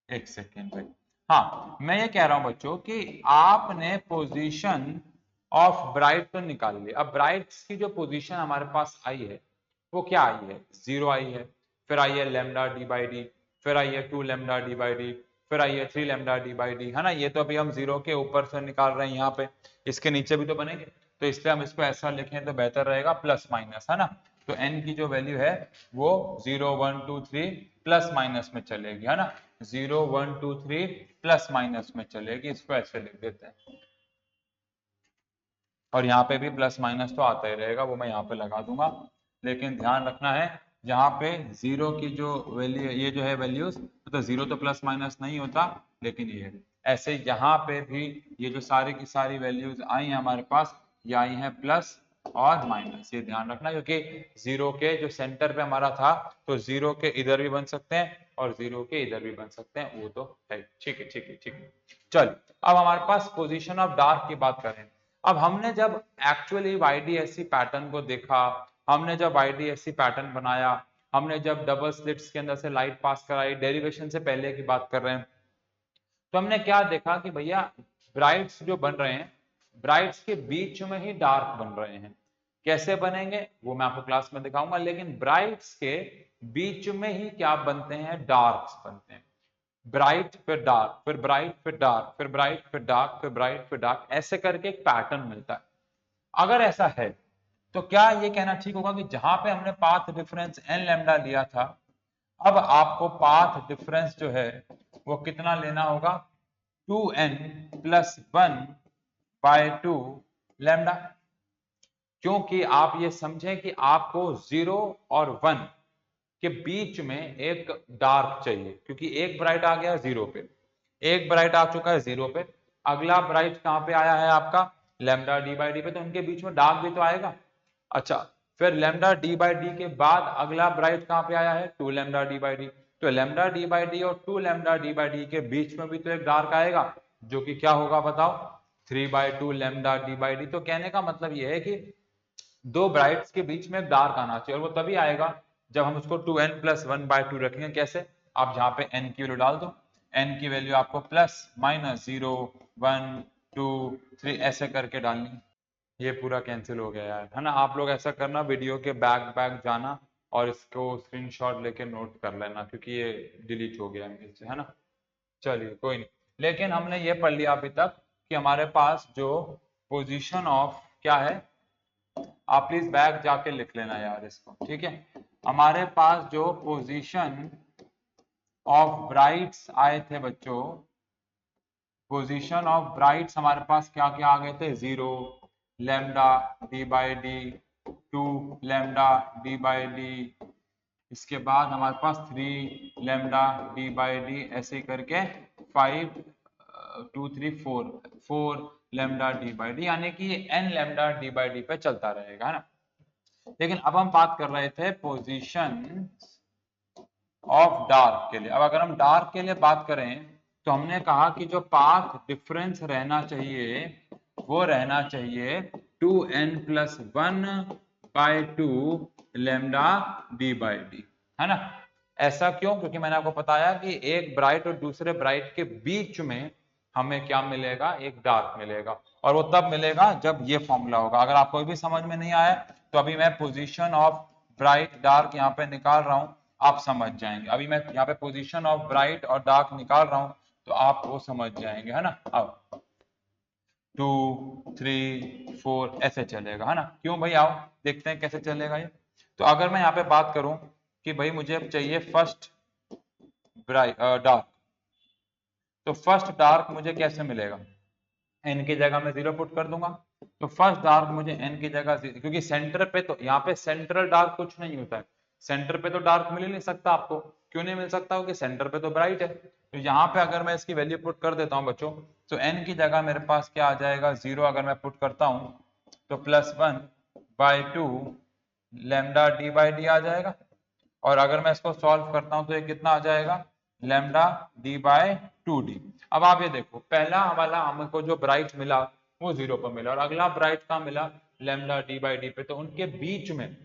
एक सेकेंड भाई। हाँ, मैं ये कह रहा हूं बच्चों कि आपने पोजीशन ऑफ ब्राइट तो निकाल लिया। अब ब्राइट्स की जो पोजीशन हमारे पास आई है वो क्या आई है, 0 आई है, फिर आई है लैम्डा डी बाई डी, फिर आई है 2 लैम्डा डी बाई डी, फिर आई है 3 लैम्डा डी बाई डी, है ना। ये तो अभी हम 0 के ऊपर से निकाल रहे हैं यहाँ पे, इसके नीचे भी तो बनेंगे, तो इसलिए हम इसको ऐसा लिखें तो बेहतर रहेगा, प्लस माइनस, है ना। तो n की जो वैल्यू है वो 0 1 2 3 प्लस माइनस में चलेगी, है ना, 0 1 2 3 प्लस माइनस में चलेगी, इसको ऐसे लिख देते हैं। और यहाँ पे भी प्लस माइनस तो आता ही रहेगा, वो मैं यहाँ पे लगा दूंगा, लेकिन ध्यान रखना है यहाँ पे 0 की जो वैल्यू, ये जो है वैल्यूज, तो 0 तो प्लस माइनस नहीं होता, लेकिन ये ऐसे यहाँ पे भी ये जो सारी की सारी वैल्यूज आई हैं हमारे पास, ये आई हैं प्लस और माइनस, ये ध्यान रखना, क्योंकि 0 के जो सेंटर पे हमारा था, तो 0 के इधर भी बन सकते हैं और 0 के इधर भी बन सकते हैं, वो तो है। ठीक है, ठीक है, ठीक है। चल, अब हमारे पास पोजीशन ऑफ डार्क की बात करें। अब हमने जब एक्चुअली YDSC पैटर्न को देखा, हमने जब YDSC पैटर्न बनाया, हमने जब डबल स्लिट्स के अंदर से लाइट पास कराई, डेरिवेशन से पहले की बात कर रहे हैं, तो हमने क्या देखा कि भैया ब्राइट्स जो बन रहे हैं, ब्राइट्स के बीच में ही डार्क बन रहे हैं। कैसे बनेंगे वो मैं आपको क्लास में दिखाऊंगा, लेकिन ब्राइट्स के बीच में ही क्या बनते हैं, डार्क्स बनते हैं। ब्राइट फिर डार्क, फिर ब्राइट फिर डार्क, फिर ब्राइट फिर डार्क, फिर ब्राइट फिर डार्क, ऐसे करके एक पैटर्न मिलता है। अगर ऐसा है तो क्या ये कहना ठीक होगा कि जहां पे हमने पाथ डिफरेंस n लैम्डा लिया था, अब आपको पाथ डिफरेंस जो है वो कितना लेना होगा, 2n प्लस 1 बाय 2 लैम्डा, क्योंकि आप ये समझें कि आपको 0 और 1 के बीच में एक डार्क चाहिए, क्योंकि एक ब्राइट आ गया 0 पे, एक ब्राइट आ चुका है 0 पे, अगला ब्राइट कहां पे आया है आपका, लैम्डा डी बाई डी पे, तो उनके बीच में डार्क भी तो आएगा। अच्छा, फिर लैम्डा डी बाई डी के बाद अगला ब्राइट कहां पे आया है, 2 लैम्डा डी बाई डी, तो लैम्डा डी बाई डी और 2 लैम्डा डी बाई डी के बीच में भी तो एक डार्क आएगा, जो कि क्या होगा बताओ, 3/2 लैम्डा डी बाई डी। तो कहने का मतलब यह है कि दो ब्राइट्स के बीच में डार्क आना चाहिए, और वो तभी आएगा जब हम उसको 2n प्लस 1/2 रखेंगे। कैसे, आप जहां पे n की वैल्यू डाल दो, n की वैल्यू आपको प्लस माइनस 0 1 2 3 ऐसे करके डालनी, ये पूरा कैंसिल हो गया यार, है ना। आप लोग ऐसा करना, वीडियो के बैक जाना और इसको स्क्रीनशॉट लेके नोट कर लेना, क्योंकि ये डिलीट हो गया मेरे से, है ना। चलिए कोई नहीं, लेकिन हमने ये पढ़ लिया अभी तक कि हमारे पास जो पोजीशन ऑफ क्या है, आप प्लीज बैक जाके लिख लेना यार इसको, ठीक है। हमारे पास जो पोजीशन ऑफ ब्राइट्स आए थे बच्चों, पोजीशन ऑफ ब्राइट्स हमारे पास क्या क्या आ गए थे, 0 lambda D by D, 2 lambda D by D, इसके बाद हमारे पास 3 लैम्डा डी बाई डी, ऐसे करके 5 2 3 4 लैम्डा डी बाई डी, यानी कि ये n lambda D by D पे चलता रहेगा, है ना। लेकिन अब हम बात कर रहे थे पोजीशन ऑफ डार्क के लिए। अब अगर हम डार्क के लिए बात करें तो हमने कहा कि जो पाथ डिफरेंस रहना चाहिए वो रहना चाहिए 2n plus 1/2 lambda D by D. है ना। ऐसा क्यों? क्योंकि मैंने आपको बताया कि एक ब्राइट और दूसरे ब्राइट के बीच में हमें क्या मिलेगा, एक डार्क मिलेगा, और वो तब मिलेगा जब ये फॉर्मूला होगा। अगर आपको भी समझ में नहीं आया तो अभी मैं पोजीशन ऑफ ब्राइट डार्क यहाँ पे निकाल रहा हूँ, आप समझ जाएंगे। अभी मैं यहाँ पे पोजीशन ऑफ ब्राइट और डार्क निकाल रहा हूँ तो आप वो समझ जाएंगे, है ना। अब 2 3 4 ऐसे चलेगा, है ना। क्यों भाई, आओ देखते हैं कैसे चलेगा ये। तो अगर मैं यहाँ पे बात करूं कि भाई मुझे चाहिए फर्स्ट ब्राइट डार्क, तो फर्स्ट डार्क मुझे कैसे मिलेगा, एन की जगह मैं 0 पुट कर दूंगा। तो फर्स्ट डार्क मुझे एन की जगह, क्योंकि सेंटर पे तो यहाँ पे सेंट्रल डार्क कुछ नहीं होता है, सेंटर पे तो डार्क मिल ही नहीं सकता आपको। क्यों नहीं मिल सकता? क्योंकि सेंटर पे तो ब्राइट है। तो यहाँ पे अगर मैं इसकी वैल्यू पुट कर देता हूँ बच्चों, तो एन की जगह मेरे पास क्या आ जाएगा, 0 अगर मैं पुट करता हूँ तो +1/2 लैम्डा डी बाई डी आ जाएगा। और अगर मैं इसको सॉल्व करता हूं तो ये कितना आ जाएगा, लैम्डा डी बाय 2d। अब आप ये देखो, पहला वाला हमको जो ब्राइट मिला वो 0 पर मिला, और अगला ब्राइट का मिला लैम्डा डी बाई डी पे, तो उनके बीच में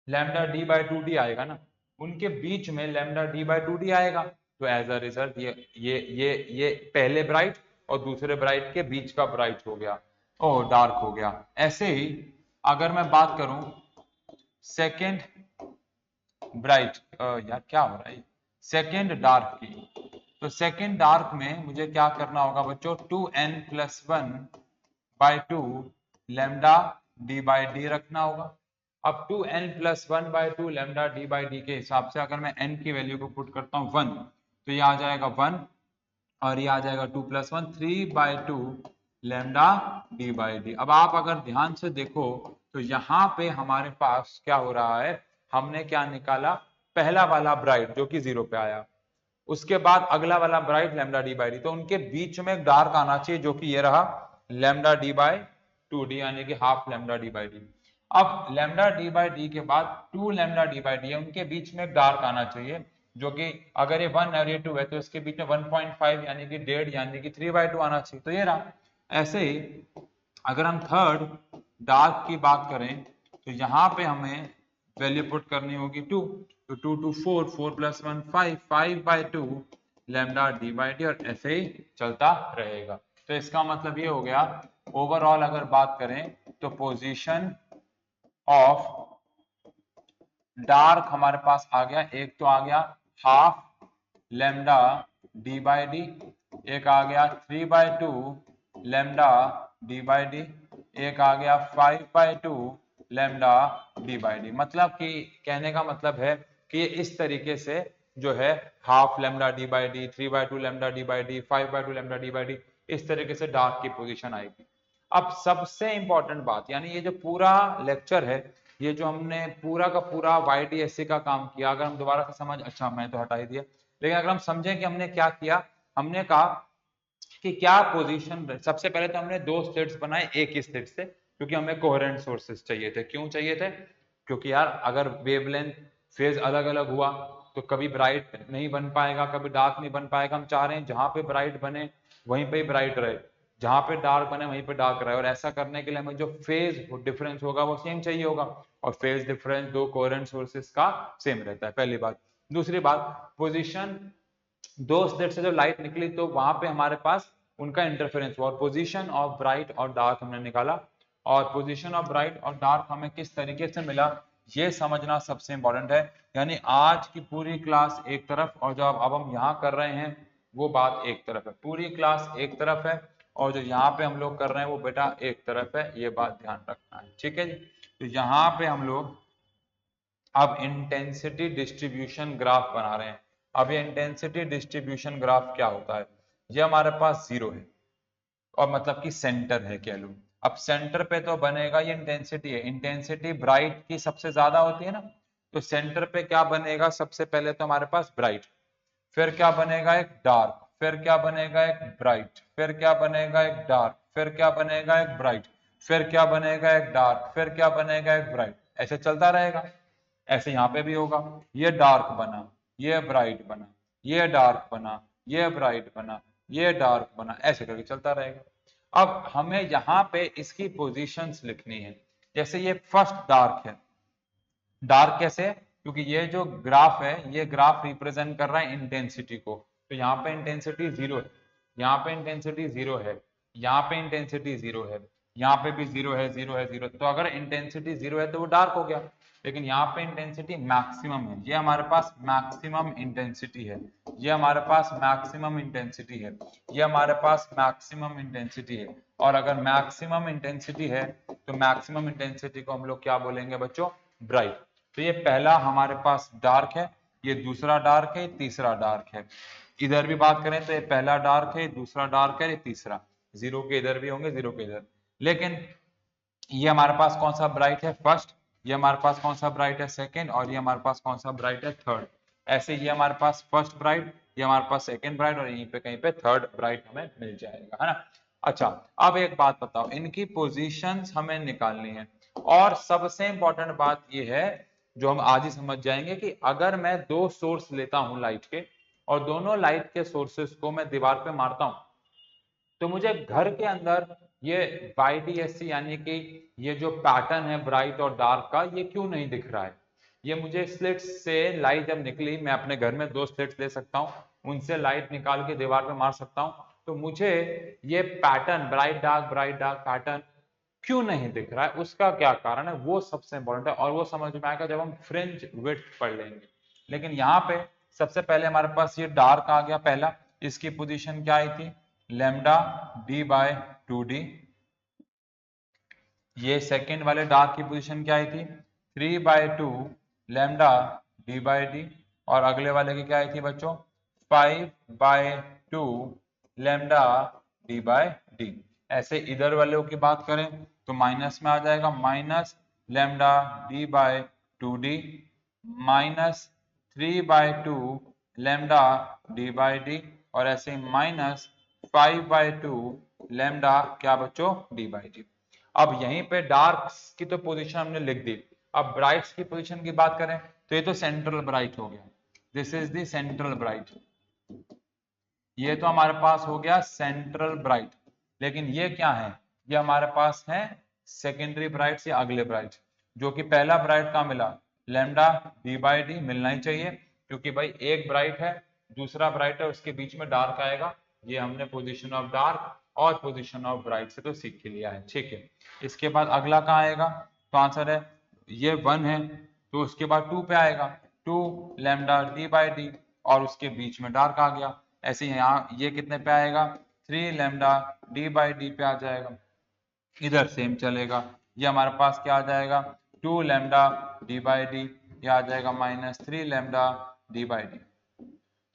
लैम्डा डी बाई 2d आएगा ना, उनके बीच में लैम्डा डी बाई 2d आएगा। तो एज अ रिजल्ट ये पहले ब्राइट और दूसरे ब्राइट के बीच का ब्राइट हो गया, ओ डार्क हो गया। ऐसे ही अगर मैं बात करूं सेकेंड ब्राइट, यार क्या हो रहा है, सेकेंड डार्क की, तो सेकेंड डार्क में मुझे क्या करना होगा बच्चों, 2n+1/2 lambda D by D रखना होगा। अब 2n+1/2 lambda D by D के हिसाब से अगर मैं n की वैल्यू को पुट करता हूँ 1, तो ये आ जाएगा 1, और ये आ जाएगा 2+1 3/2 लैम्डा डी बाई डी। अब आप अगर ध्यान से देखो तो यहाँ पे हमारे पास क्या हो रहा है, हमने क्या निकाला, पहला वाला ब्राइट जो कि 0 पे आया, उसके बाद अगला वाला bright lambda D by D, तो उनके बीच में एक डार्क आना चाहिए जो कि ये रहा लैम्डा डी बाई 2d, यानी कि half lambda D by D. अब लैम्डा डी बाई डी के बाद 2 लैम्डा डी बाई डी है, उनके बीच में एक डार्क आना चाहिए जो कि अगर ये 1 और ये 2 है तो इसके बीच में 1.5 यानी कि 1.5 यानी कि 3/2 आना चाहिए, तो ये रहा। ऐसे ही अगर हम थर्ड डार्क की बात करें तो यहाँ पे हमें वैल्यू पुट करनी होगी 2, तो 2 2 4 4+1 5 5/2 लैम्डा डी बाई डी, और ऐसे ही चलता रहेगा। तो इसका मतलब ये हो गया, ओवरऑल अगर बात करें तो पोजीशन ऑफ डार्क हमारे पास आ गया, एक तो आ गया half lambda D by D, एक आ गया 3/2 लैम्डा डी बाई डी, एक आ गया 5/2 लैम्डा डी बाई डी। मतलब कि कहने का मतलब है कि ये इस तरीके से जो है half lambda D by D, 3/2 lambda D by D, 5/2 lambda D by D, इस तरीके से डार्क की पोजीशन आएगी। अब सबसे इंपॉर्टेंट बात, यानी ये जो पूरा लेक्चर है, ये जो हमने पूरा का पूरा YDSC का काम किया, अगर हम दोबारा से समझ, अच्छा मैं तो हटा ही दिया, लेकिन अगर हम समझें कि हमने क्या किया, हमने कहा कि क्या पोजीशन, सबसे पहले तो हमने दो स्टेट्स बनाए एक ही स्टेट से, क्योंकि हमें कोहेरेंट सोर्सेस चाहिए थे। क्यों चाहिए थे? क्योंकि यार अगर वेवलेंथ फेज अलग अलग हुआ तो कभी ब्राइट नहीं बन पाएगा, कभी डार्क नहीं बन पाएगा। हम चाह रहे हैं जहां पे ब्राइट बने वहीं पे ब्राइट रहे, जहां पे डार्क बने वहीं पे डार्क रहे, और ऐसा करने के लिए हमें जो फेज डिफरेंस होगा वो सेम चाहिए होगा, और फेज डिफरेंस दो कोहेरेंट सोर्सेस का सेम रहता है, पहली बात। दूसरी बात, पोजीशन दो स्टेट से जो लाइट निकली तो वहां पे हमारे पास उनका इंटरफेरेंस हुआ, और पोजीशन ऑफ ब्राइट और डार्क हमने निकाला, और पोजीशन ऑफ ब्राइट और डार्क हमें किस तरीके से मिला ये समझना सबसे इंपॉर्टेंट है। यानी आज की पूरी क्लास एक तरफ, और जो अब हम यहाँ कर रहे हैं वो बात एक तरफ है, पूरी क्लास एक तरफ है, और जो यहाँ पे हम लोग कर रहे हैं वो बेटा एक तरफ है, ये बात ध्यान रखना है, ठीक है जी। तो यहाँ पे हम लोग अब इंटेंसिटी डिस्ट्रीब्यूशन ग्राफ बना रहे हैं। अब ये इंटेंसिटी डिस्ट्रीब्यूशन ग्राफ क्या होता है, ये हमारे पास 0 है, और मतलब कि सेंटर है कह लूं। अब सेंटर पे तो बनेगा, ये इंटेंसिटी है, इंटेंसिटी ब्राइट की सबसे ज्यादा होती है ना, तो सेंटर पे क्या बनेगा, सबसे पहले तो हमारे पास ब्राइट, फिर क्या बनेगा एक डार्क, फिर क्या बनेगा एक ब्राइट, फिर क्या बनेगा एक डार्क, फिर क्या बनेगा एक ब्राइट, फिर क्या बनेगा एक डार्क, फिर क्या बनेगा एक ब्राइट, ऐसे चलता रहेगा। ऐसे यहाँ पे भी होगा, ये डार्क बना, ये ब्राइट बना, ये डार्क बना, ये ब्राइट बना, ये डार्क बना, ऐसे करके चलता रहेगा। अब हमें यहाँ पे इसकी पोजीशंस लिखनी है। जैसे ये फर्स्ट डार्क है, डार्क कैसे है, क्योंकि ये जो ग्राफ है ये ग्राफ रिप्रेजेंट कर रहा है इंटेंसिटी को। तो यहाँ पे इंटेंसिटी 0 है, यहाँ पे इंटेंसिटी 0 है, यहाँ पे इंटेंसिटी 0 है, यहाँ पे भी 0 है, 0 है, 0। तो अगर इंटेंसिटी 0 है तो वो डार्क हो गया, लेकिन यहाँ पे इंटेंसिटी मैक्सिमम है, ये हमारे पास मैक्सिमम इंटेंसिटी है, ये हमारे पास मैक्सिमम इंटेंसिटी है, ये हमारे पास मैक्सिमम इंटेंसिटी है। और अगर मैक्सिमम इंटेंसिटी है तो मैक्सिमम इंटेंसिटी को हम लोग क्या बोलेंगे बच्चों? ब्राइट। तो ये पहला हमारे पास डार्क है, ये दूसरा डार्क है, तीसरा डार्क है। इधर भी बात करें तो ये पहला डार्क है, दूसरा डार्क है, ये तीसरा। 0 के इधर भी होंगे, 0 के इधर। लेकिन ये हमारे पास कौन सा ब्राइट है? फर्स्ट। ये हमारे पास कौन सा ब्राइट है? सेकंड। और ये हमारे पास कौन सा ब्राइट है? थर्ड। ऐसे ये हमारे पास फर्स्ट ब्राइट, ये हमारे पास सेकंड ब्राइट, और यहीं पे कहीं पे थर्ड ब्राइट हमें मिल जाएगा, है ना। अच्छा, अब एक बात बताओ, इनकी पोजीशंस हमें निकालनी है। और सबसे इंपॉर्टेंट बात ये है जो हम आज ही समझ जाएंगे कि अगर मैं दो सोर्स लेता हूं लाइट के, और दोनों लाइट के सोर्सेस को मैं दीवार पे मारता हूं, तो मुझे घर के अंदर ये YDSC यानी कि ये जो पैटर्न है ब्राइट और डार्क का, ये क्यों नहीं दिख रहा है? ये मुझे स्लिट्स से लाइट जब निकली, मैं अपने घर में 2 स्लिट्स ले सकता हूँ, उनसे लाइट निकाल के दीवार पे मार सकता हूँ, तो मुझे ये पैटर्न ब्राइट डार्क पैटर्न क्यों नहीं दिख रहा है? उसका क्या कारण है? वो सबसे इंपॉर्टेंट है, और वो समझ में आएगा जब हम फ्रिंज विड्थ पढ़ लेंगे। लेकिन यहाँ पे सबसे पहले हमारे पास ये डार्क आ गया पहला, इसकी पोजीशन क्या आई थी? Lambda d/2d। ये सेकंड वाले डार्क की पोजीशन क्या आई थी? 3/2 लैम्डा d/d। और अगले वाले की क्या आई थी बच्चों? 5/2 लैम्डा d/d। ऐसे इधर वालों की बात करें तो माइनस में आ जाएगा, minus lambda d/2d minus 3/2 lambda d/d, और ऐसे माइनस 5/2 लैम्डा क्या बच्चों? d/d। अब यहीं पे डार्क्स की तो पोजीशन हमने लिख दी। अब ब्राइट्स की पोजीशन की बात करें तो ये तो सेंट्रल ब्राइट हो गया, this is the central bright. ये तो हमारे पास हो गया सेंट्रल ब्राइट। लेकिन ये क्या है? ये हमारे पास है सेकेंडरी ब्राइट या अगले ब्राइट, जो कि पहला ब्राइट का मिला लैम्डा d/d मिलना ही चाहिए, क्योंकि भाई एक ब्राइट है दूसरा ब्राइट है, उसके बीच में डार्क आएगा। ये हमने पोजीशन ऑफ डार्क और पोजीशन ऑफ ब्राइट से तो सीख के लिया है, ठीक है। इसके बाद अगला कहाँ आएगा? तो आंसर है ये 1 है, तो उसके बाद 2 पे आएगा, 2 लैम्डा d/d, और उसके बीच में डार्क आ गया। ऐसे यहाँ ये कितने पे आएगा? 3 लैम्डा d/d पे आ जाएगा। इधर सेम चलेगा, ये हमारे पास क्या आ जाएगा? 2 लैम्डा d/d, ये आ जाएगा माइनस 3 लैम्डा d/d।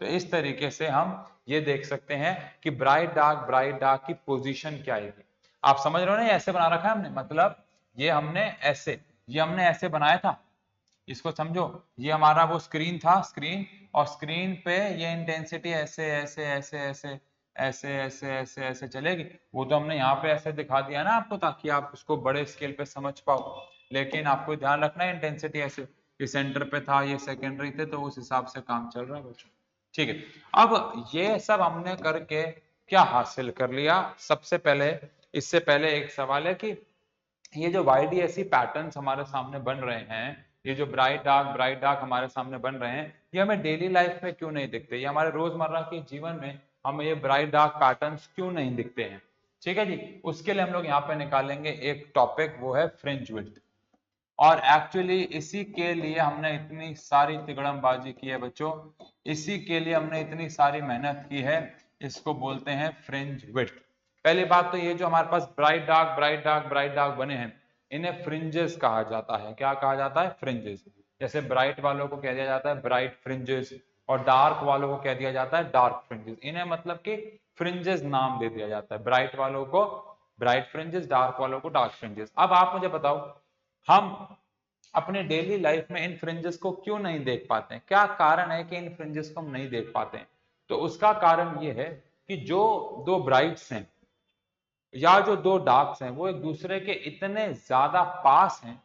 तो इस तरीके से हम ये देख सकते हैं कि ब्राइट डार्क की पोजीशन क्या आएगी। आप समझ रहे हो ना? ये ऐसे बना रखा है हमने, मतलब ये हमने ऐसे बनाया था, इसको समझो। ये हमारा वो स्क्रीन था, स्क्रीन, और स्क्रीन पे ये इंटेंसिटी ऐसे ऐसे ऐसे ऐसे ऐसे ऐसे ऐसे ऐसे चलेगी। वो तो हमने यहाँ पे ऐसे दिखा दिया ना आपको, ताकि आप उसको बड़े स्केल पे समझ पाओ। लेकिन आपको ध्यान रखना है इंटेंसिटी ऐसे, ये सेंटर पे था, ये सेकेंडरी थे, तो उस हिसाब से काम चल रहा है बच्चों, ठीक है। अब ये सब हमने करके क्या हासिल कर लिया? सबसे पहले, इससे पहले एक सवाल है कि ये जो YDSC पैटर्न्स हमारे सामने बन रहे हैं, ये जो ब्राइट डार्क हमारे सामने बन रहे हैं, ये हमें डेली लाइफ में क्यों नहीं दिखते? ये हमारे रोजमर्रा के जीवन में हमें ये ब्राइट डार्क पैटर्न्स क्यों नहीं दिखते हैं? ठीक है जी। उसके लिए हम लोग यहाँ पे निकालेंगे एक टॉपिक, वो है फ्रिंज विड्थ। और एक्चुअली इसी के लिए हमने इतनी सारी तिगड़मबाजी की है बच्चों, इसी के लिए हमने इतनी सारी मेहनत की है, इसको बोलते हैं फ्रिंज विड्थ। पहली बात तो ये जो हमारे पास ब्राइट डार्क बने हैं, इन्हें फ्रिंजेस कहा जाता है। क्या कहा जाता है? फ्रिंजेस। जैसे ब्राइट वालों को कह दिया जाता है ब्राइट फ्रिंजेस, और डार्क वालों को कह दिया जाता है डार्क फ्रिंजेस। इन्हें मतलब कि फ्रिंजेस नाम दे दिया जाता है, ब्राइट वालों को ब्राइट फ्रिंजेस, डार्क वालों को डार्क फ्रिंजेस। अब आप मुझे बताओ, हम अपने डेली लाइफ में इन फ्रिंजेस को क्यों नहीं देख पाते हैं? क्या कारण है कि इन फ्रिंजेस को हम नहीं देख पाते हैं? तो उसका कारण ये है कि जो दो ब्राइट्स हैं या जो दो डार्क्स हैं, वो एक दूसरे के इतने ज्यादा पास हैं,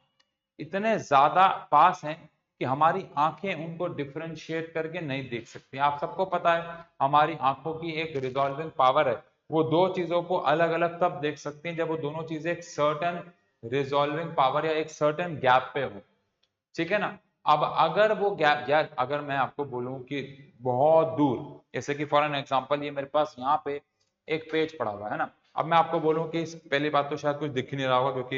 इतने ज्यादा पास हैं कि हमारी आंखें उनको डिफरेंशिएट करके नहीं देख सकती। आप सबको पता है हमारी आंखों की एक रिजॉल्विंग पावर है, वो दो चीजों को अलग अलग तब देख सकती हैं जब वो दोनों चीजें एक सर्टेन रिजॉल्विंग पावर या एक सर्टेन गैप पे हो, ठीक है ना। अब अगर वो गैप, या अगर मैं आपको बोलूं कि बहुत दूर, जैसे कि फॉर एन एग्जांपल ये मेरे पास यहाँ पे एक पेज पड़ा हुआ है ना, अब मैं आपको बोलूं कि पहली बात तो शायद कुछ दिख ही नहीं रहा होगा क्योंकि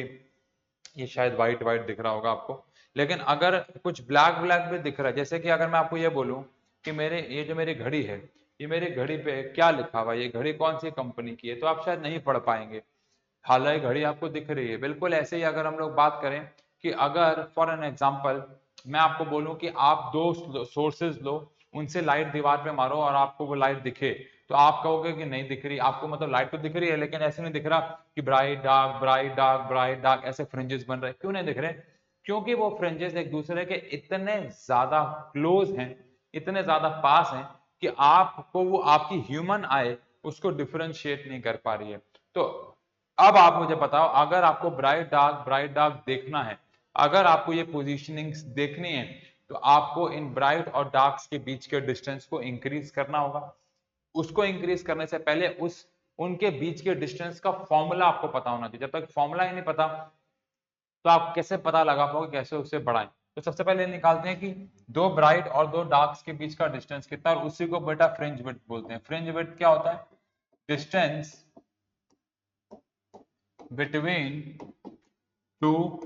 ये शायद व्हाइट व्हाइट दिख रहा होगा आपको, लेकिन अगर कुछ ब्लैक ब्लैक भी दिख रहा है, जैसे कि अगर मैं आपको ये बोलूं कि मेरे ये जो मेरी घड़ी है, ये मेरी घड़ी पे क्या लिखा हुआ है, ये घड़ी कौन सी कंपनी की है, तो आप शायद नहीं पढ़ पाएंगे, हालांकि घड़ी आपको दिख रही है। बिल्कुल ऐसे ही अगर हम लोग बात करें कि अगर फॉर एन एग्जांपल मैं आपको बोलूं कि आप दो सोर्सेज लो, उनसे लाइट दीवार पे मारो और आपको वो लाइट दिखे, तो आप कहोगे कि नहीं दिख रही, आपको मतलब लाइट तो दिख रही है लेकिन ऐसे नहीं दिख रहा कि bright dark bright dark bright dark ऐसे फ्रिंजेस बन रहे, क्यों नहीं दिख रहे? क्योंकि वो फ्रिंजेस एक दूसरे के इतने ज्यादा क्लोज हैं, इतने ज्यादा पास हैं कि आपको वो आपकी ह्यूमन आई उसको डिफरेंशिएट नहीं कर पा रही है। तो अब आप मुझे बताओ, अगर आपको ब्राइट डार्क देखना है, अगर आपको ये पोजीशनिंग देखनी है, तो आपको इन ब्राइट और डार्क्स के बीच के डिस्टेंस को इंक्रीज करना होगा। उसको इंक्रीज करने से पहले उस उनके बीच के डिस्टेंस का फॉर्मूला आपको पता होना चाहिए। जब तक फॉर्मूला ही नहीं पता तो आप कैसे पता लगा पाओगे कैसे उसे बढ़ाएं? तो सबसे पहले निकालते हैं कि दो ब्राइट और दो डार्क्स के बीच का डिस्टेंस कितना, और उसी को बेटा फ्रिंज विड्थ बोलते हैं। फ्रिंज विड्थ क्या होता है? Distance between two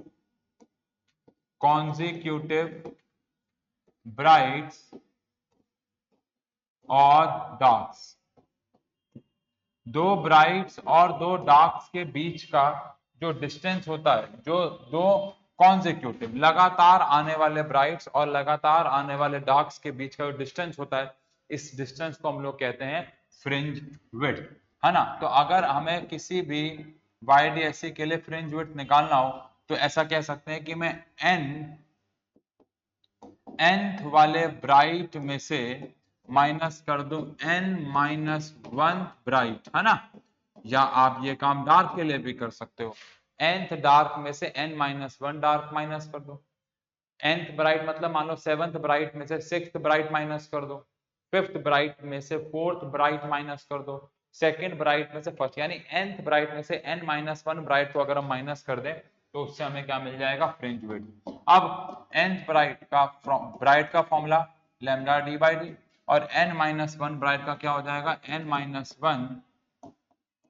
consecutive brides और डार्क्स। दो ब्राइट्स और दो डार्क्स के बीच का जो डिस्टेंस होता है, जो दो कॉन्जिक्यूटिव लगातार आने वाले ब्राइट्स और लगातार आने वाले डार्क्स के बीच का जो डिस्टेंस होता है, इस डिस्टेंस को हम लोग कहते हैं फ्रिंज विड्थ, है ना। तो अगर हमें किसी भी YDSC के लिए फ्रिंज विड्थ निकालना हो तो ऐसा कह सकते हैं कि मैं nth वाले ब्राइट में से माइनस कर दूं n-1 ब्राइट, है ना। या आप ये काम डार्क के लिए भी कर सकते हो, nth डार्क में से n-1 डार्क माइनस कर दो। nth ब्राइट मतलब मान लो 7th ब्राइट में से 6th ब्राइट माइनस कर दो, 5th ब्राइट में से 4th ब्राइट माइनस कर दो, 2nd ब्राइट में से फर्स्ट, यानी nth ब्राइट में से n-1 ब्राइट को अगर हम माइनस कर दें तो उससे हमें क्या मिल जाएगा? Fringe width. अब nth ब्राइट का formula lambda D by D, और n-1 ब्राइट का क्या हो जाएगा? n-1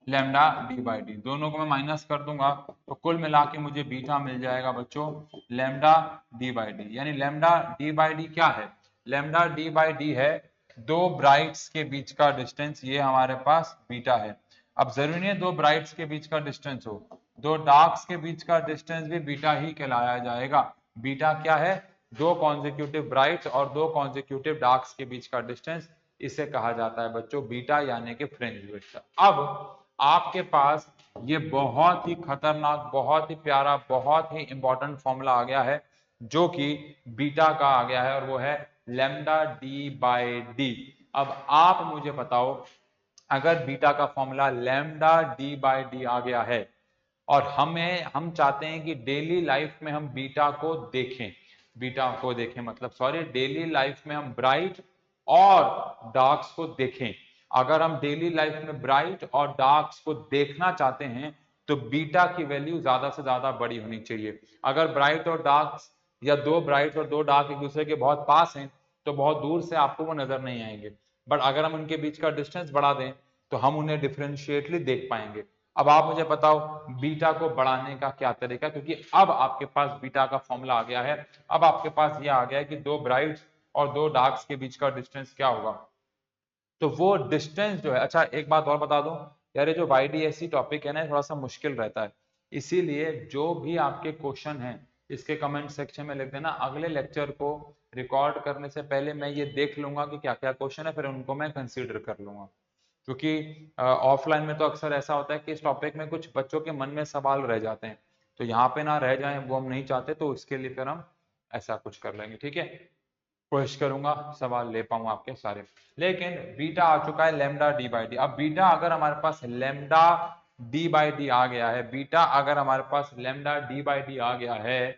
lambda D by D. दोनों को मैं माइनस कर दूंगा तो कुल मिला के मुझे बीटा मिल जाएगा बच्चों लैम्डा डी बाई डी। यानी लैम्डा डी बाई डी क्या है? लैम्डा डी बाई डी है दो ब्राइट्स के बीच का डिस्टेंस, ये हमारे पास बीटा है। अब जरूरी नहीं है दो ब्राइट्स के बीच का डिस्टेंस हो, दो डार्क्स के बीच का डिस्टेंस भी बीटा ही कहलाया जाएगा। बीटा क्या है? दो कॉन्जिक्यूटिव ब्राइट्स और दो कॉन्जिक्यूटिव डार्क्स के बीच का डिस्टेंस, इसे कहा जाता है बच्चों बीटा, यानी कि फ्रिंज विड्थ। अब आपके पास ये बहुत ही खतरनाक, बहुत ही प्यारा, बहुत ही इंपॉर्टेंट फॉर्मूला आ गया है जो कि बीटा का आ गया है, और वो है लैम्डा डी बाई डी। अब आप मुझे बताओ, अगर बीटा का formula lambda D by D आ गया है और हम चाहते हैं कि डेली लाइफ में हम बीटा को देखें मतलब सॉरी डेली लाइफ में हम ब्राइट और डार्क्स को देखें। अगर हम डेली लाइफ में ब्राइट और डार्क्स को देखना चाहते हैं तो बीटा की वैल्यू ज्यादा से ज्यादा बड़ी होनी चाहिए। अगर ब्राइट और डार्क्स या दो ब्राइट और दो डार्क एक दूसरे के बहुत पास हैं तो बहुत दूर से आपको वो नजर नहीं आएंगे, बट अगर हम उनके बीच का डिस्टेंस बढ़ा दें तो हम उन्हें डिफरेंशिएटली देख पाएंगे। अब आप मुझे बताओ बीटा को बढ़ाने का क्या तरीका, क्योंकि अब आपके पास बीटा का फॉर्मूला आ गया है। अब आपके पास ये आ गया है कि दो ब्राइट्स और दो डार्क्स के बीच का डिस्टेंस क्या होगा, तो वो डिस्टेंस जो है, अच्छा एक बात और बता दूं यार, ये जो YDSC टॉपिक है ना थोड़ा सा मुश्किल रहता है, इसीलिए जो भी आपके क्वेश्चन हैं इसके कमेंट सेक्शन में लिख देना। अगले लेक्चर को रिकॉर्ड करने से पहले मैं ये देख लूंगा कि क्या क्या क्वेश्चन है, फिर उनको मैं कंसीडर कर लूंगा। क्योंकि ऑफलाइन में तो अक्सर ऐसा होता है कि इस टॉपिक में कुछ बच्चों के मन में सवाल रह जाते हैं, तो यहाँ पे ना रह जाएं वो हम नहीं चाहते, तो उसके लिए फिर हम ऐसा कुछ कर लेंगे, ठीक है। कोशिश करूंगा सवाल ले पाऊं आपके सारे। लेकिन बीटा आ चुका है लैम्डा डी बाई डी। अब बीटा अगर हमारे पास लैम्डा डी बाई डी आ गया है, बीटा अगर हमारे पास लैम्डा डी बाई डी आ गया है,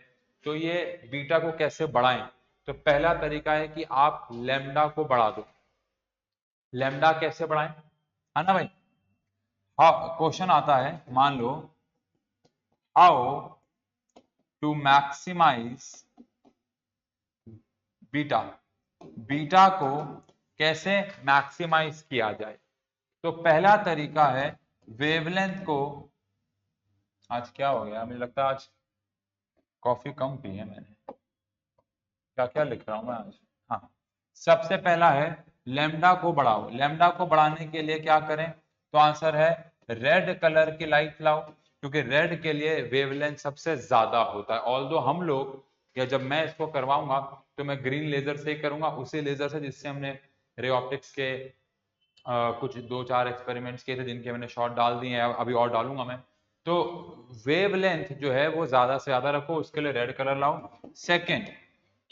तो ये बीटा को कैसे बढ़ाएं? तो पहला तरीका है कि आप लैम्डा को बढ़ा दो। लैम्डा कैसे बढ़ाएं, है ना भाई? हाँ, क्वेश्चन आता है, मान लो how to maximise beta, beta को कैसे मैक्सिमाइज किया जाए। तो पहला तरीका है वेवलेंथ को, आज क्या हो गया, मुझे लगता है आज कॉफी कम पी है मैंने, क्या क्या लिख रहा हूं मैं आज। हाँ, सबसे पहला है लेमडा को बढ़ाओ। लेमडा को बढ़ाने के लिए क्या करें, तो आंसर है रेड कलर की लाइट लाओ, क्योंकि रेड के लिए वेवलेंथ सबसे ज्यादा होता है। ऑल्दो हम लोग, या जब मैं इसको करवाऊंगा तो मैं ग्रीन लेजर से ही करूंगा, उसी लेजर से जिससे हमने रे ऑप्टिक्स के कुछ 2-4 एक्सपेरिमेंट्स किए थे, जिनके मैंने शॉट डाल दिए हैं, अभी और डालूंगा मैं। तो वेवलेंथ जो है वो ज्यादा से ज्यादा रखो, उसके लिए रेड कलर लाओ। सेकेंड,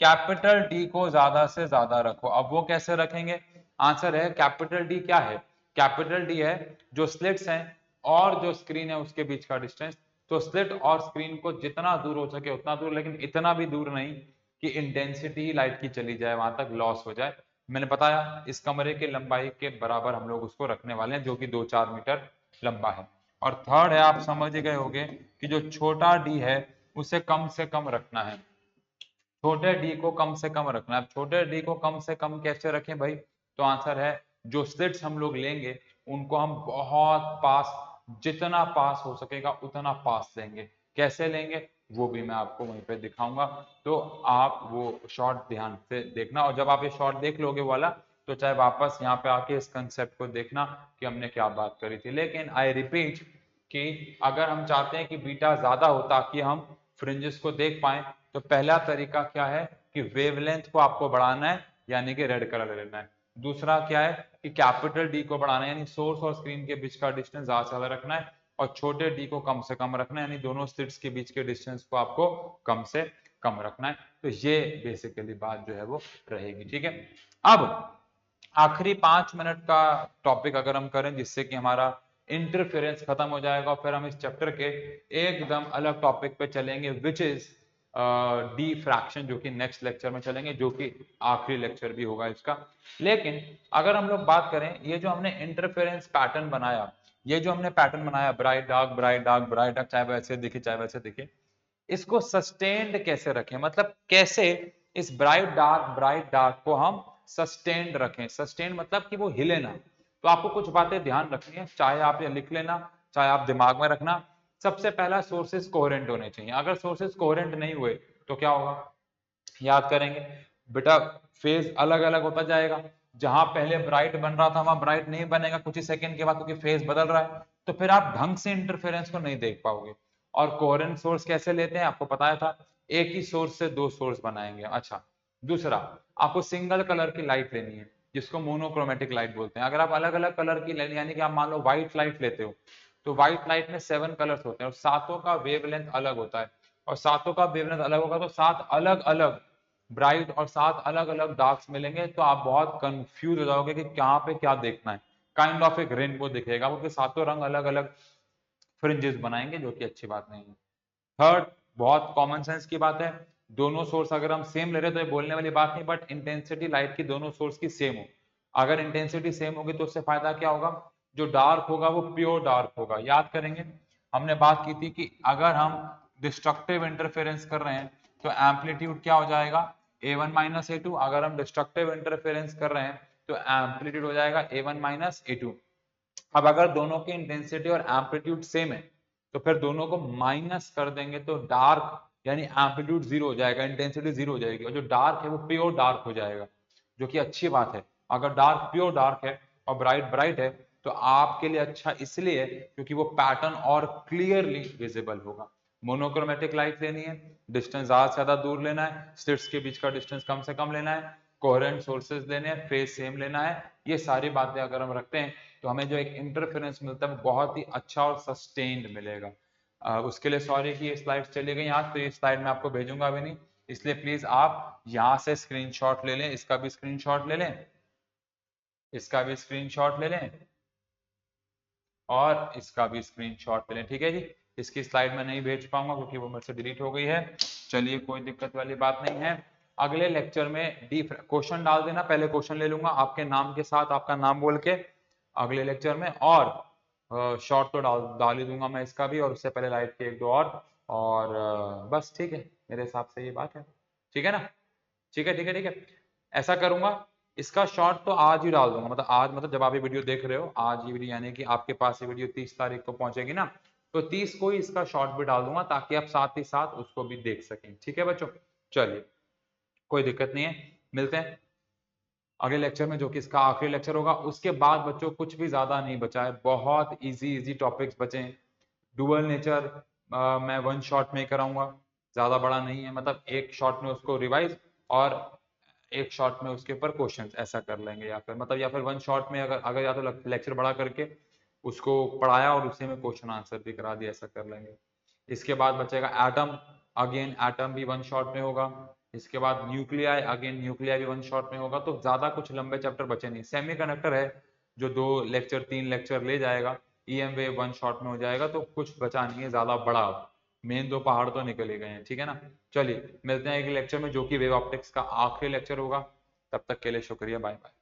कैपिटल डी को ज्यादा से ज्यादा रखो। अब वो कैसे रखेंगे, आंसर है कैपिटल डी क्या है, कैपिटल डी है जो स्लिट्स हैं और जो स्क्रीन है उसके बीच का डिस्टेंस। तो स्लिट और स्क्रीन को जितना दूर हो सके उतना दूर, लेकिन इतना भी दूर नहीं कि इंटेंसिटी लाइट की चली जाए, वहां तक लॉस हो जाए। मैंने बताया इस कमरे की लंबाई के बराबर हम लोग उसको रखने वाले हैं, जो कि 2-4 मीटर लंबा है। और थर्ड है, आप समझ गए होंगे कि जो छोटा डी है उसे कम से कम रखना है, छोटे डी को कम से कम रखना है। छोटे डी को कम से कम कैसे रखें भाई, तो आंसर है जो स्लिट्स हम लोग लेंगे उनको हम बहुत पास, जितना पास हो सकेगा उतना पास लेंगे। कैसे लेंगे वो भी मैं आपको वहीं पे दिखाऊंगा, तो आप वो शॉर्ट ध्यान से देखना। और जब आप ये शॉर्ट देख लोगे वाला, तो चाहे वापस यहाँ पे आके इस कंसेप्ट को देखना कि हमने क्या बात करी थी। लेकिन आई रिपीट कि अगर हम चाहते हैं कि बीटा ज्यादा हो ताकि हम फ्रिंजेस को देख पाए, तो पहला तरीका क्या है कि वेवलेंथ को आपको बढ़ाना है, यानी कि रेड कलर लेना है। दूसरा क्या है कि कैपिटल डी को बढ़ाना है, यानी सोर्स और स्क्रीन के बीच का डिस्टेंस ज्यादा से ज्यादा रखना है, और छोटे डी को कम से कम रखना है, यानी दोनों स्लिट्स के बीच के डिस्टेंस को आपको कम से कम रखना है। तो ये बेसिकली बात जो है वो रहेगी, ठीक है। अब आखिरी 5 मिनट का टॉपिक अगर हम करें, जिससे कि हमारा इंटरफेरेंस खत्म हो जाएगा, और फिर हम इस चैप्टर के एकदम अलग टॉपिक पे चलेंगे, विच इज डिफ्रैक्शन, जो कि नेक्स्ट लेक्चर में चलेंगे, जो कि आखिरी लेक्चर भी होगा इसका। लेकिन अगर हम लोग बात करें, ये जो हमने इंटरफेरेंस पैटर्न बनाया, ये जो हमने पैटर्न बनाया, bright dark bright dark bright dark, चाहे वैसे दिखे चाहे वैसे दिखे, इसको सस्टेन्ड कैसे रखें, मतलब कैसे इस ब्राइट डार्क को हम सस्टेन्ड रखें। सस्टेन्ड मतलब कि वो हिले ना। तो आपको कुछ बातें ध्यान रखनी है, चाहे आप ये लिख लेना, चाहे आप दिमाग में रखना। सबसे पहला, सोर्सेस कोहेरेंट होने चाहिए। अगर सोर्सेस कोहेरेंट नहीं हुए तो क्या होगा, याद करेंगे बेटा, फेज अलग अलग होता जाएगा। जहां पहले ब्राइट बन रहा था वहां ब्राइट नहीं बनेगा कुछ ही सेकंड के बाद, क्योंकि फेज बदल रहा है। तो फिर आप ढंग से इंटरफेरेंस को नहीं देख पाओगे। और कोहेरेंट सोर्स कैसे लेते हैं, आपको बताया था, एक ही सोर्स से 2 सोर्स बनाएंगे। अच्छा, दूसरा, आपको सिंगल कलर की लाइट लेनी है, जिसको मोनोक्रोमेटिक लाइट बोलते हैं। अगर आप अलग अलग कलर की लेनी, यानी कि आप मान लो व्हाइट लाइट लेते हो, तो व्हाइट लाइट में 7 कलर्स होते हैं, और सातों का वेवलेंथ अलग होता है। और सातों का वेवलेंथ अलग होगा तो 7 अलग अलग ब्राइट और 7 अलग अलग डार्क्स मिलेंगे, तो आप बहुत कंफ्यूज हो जाओगे कि कहाँ पे क्या देखना है। काइंड ऑफ एक रेनबो दिखेगा, क्योंकि सातों रंग अलग अलग फ्रिंजेस बनाएंगे, जो कि अच्छी बात नहीं है। थर्ड, बहुत कॉमन सेंस की बात है, दोनों सोर्स अगर हम सेम ले रहे हैं तो ये बोलने वाली बात नहीं, बट इंटेंसिटी लाइट की दोनों सोर्स की सेम हो। अगर इंटेंसिटी सेम होगी तो उससे फायदा क्या होगा, जो डार्क होगा वो प्योर डार्क होगा। याद करेंगे, हमने बात की थी कि अगर हम डिस्ट्रक्टिव इंटरफेरेंस कर रहे हैं तो एम्पलीट्यूड क्या हो जाएगा, a1 माइनस a2। अगर हम डिस्ट्रक्टिव इंटरफेरेंस कर रहे हैं तो एम्पलीट्यूड हो जाएगा a1 माइनस a2। अब अगर दोनों की इंटेंसिटी और एम्पलीट्यूड सेम है, तो फिर दोनों को माइनस कर देंगे तो डार्क, यानी एम्पलीट्यूड 0 हो जाएगा, इंटेंसिटी 0 हो जाएगी, और जो डार्क है वो प्योर डार्क हो जाएगा, जो कि अच्छी बात है। अगर डार्क प्योर डार्क है और ब्राइट ब्राइट है, तो आपके लिए अच्छा इसलिए क्योंकि वो पैटर्न और क्लियरली विजिबल होगा। मोनोक्रोमेटिक लाइट लेनी है, डिस्टेंस ज्यादा से ज्यादा दूर लेना है, स्लिट्स के बीच का डिस्टेंस कम से कम लेना है, कोहेरेंट सोर्सेज लेने हैं, फेज सेम लेना है। ये सारी बातें अगर हम रखते हैं तो हमें जो एक इंटरफेरेंस मिलता है बहुत ही अच्छा और सस्टेन्ड मिलेगा। उसके लिए सॉरी कि ये स्लाइड चली गई आज, तो ये स्लाइड मैं आपको भेजूंगा अभी नहीं, इसलिए प्लीज आप यहाँ से स्क्रीनशॉट ले लें, इसका भी स्क्रीनशॉट ले लें, इसका भी स्क्रीनशॉट ले लें, और इसका भी स्क्रीनशॉट ले लें, ठीक है जी। इसकी स्लाइड में नहीं भेज पाऊंगा क्योंकि वो मेरे से डिलीट हो गई है। चलिए, कोई दिक्कत वाली बात नहीं है। अगले लेक्चर में डी क्वेश्चन डाल देना, पहले क्वेश्चन ले लूंगा आपके नाम के साथ, आपका नाम बोल के अगले लेक्चर में, और शॉर्ट तो डाल ही दूंगा मैं इसका भी, और उससे पहले लाइट के 1-2 और बस ठीक है, मेरे हिसाब से ये बात है, ठीक है ना। ठीक है ठीक है ठीक है, ऐसा करूंगा। इसका शॉर्ट तो आज ही डाल दूंगा, मतलब आज, मतलब जब आप ये वीडियो देख रहे हो आज ये वीडियो, यानी कि आपके पास ये वीडियो 30 तारीख को पहुंचेगी ना, तो 30 को ही इसका शॉर्ट भी डाल दूंगा ताकि आप साथ ही साथ उसको भी देख सकें। ठीक है बच्चों, चलिए कोई दिक्कत नहीं है, मिलते हैं अगले लेक्चर में जो कि इसका आखिरी लेक्चर होगा। उसके बाद बच्चों कुछ भी ज्यादा नहीं बचा है, बहुत इजी इजी टॉपिक्स बचे हैं। डुअल नेचर मैं वन शॉट में ही कराऊंगा, ज्यादा बड़ा नहीं है, मतलब एक शॉट में उसको रिवाइज और एक शॉट में उसके ऊपर क्वेश्चंस ऐसा कर लेंगे, या फिर मतलब या फिर वन शॉट में अगर अगर या तो लेक्चर बड़ा करके उसको पढ़ाया और उसी में क्वेश्चन आंसर भी करा दिया, ऐसा कर लेंगे। इसके बाद बचेगा एटम, अगेन एटम भी वन शॉट में होगा। इसके बाद न्यूक्लियाई, अगेन न्यूक्लियाई भी वन शॉट में होगा। तो ज्यादा कुछ लंबे चैप्टर बचे नहीं। सेमीकंडक्टर है जो 2 लेक्चर 3 लेक्चर ले जाएगा, ईएम वेव वन शॉट में हो जाएगा, तो कुछ बचा नहीं है ज्यादा बड़ा। मेन 2 पहाड़ तो निकल ही गए हैं, ठीक है ना। चलिए मिलते हैं एक लेक्चर में जो कि वेव ऑप्टिक्स का आखिरी लेक्चर होगा। तब तक के लिए शुक्रिया, बाय बाय।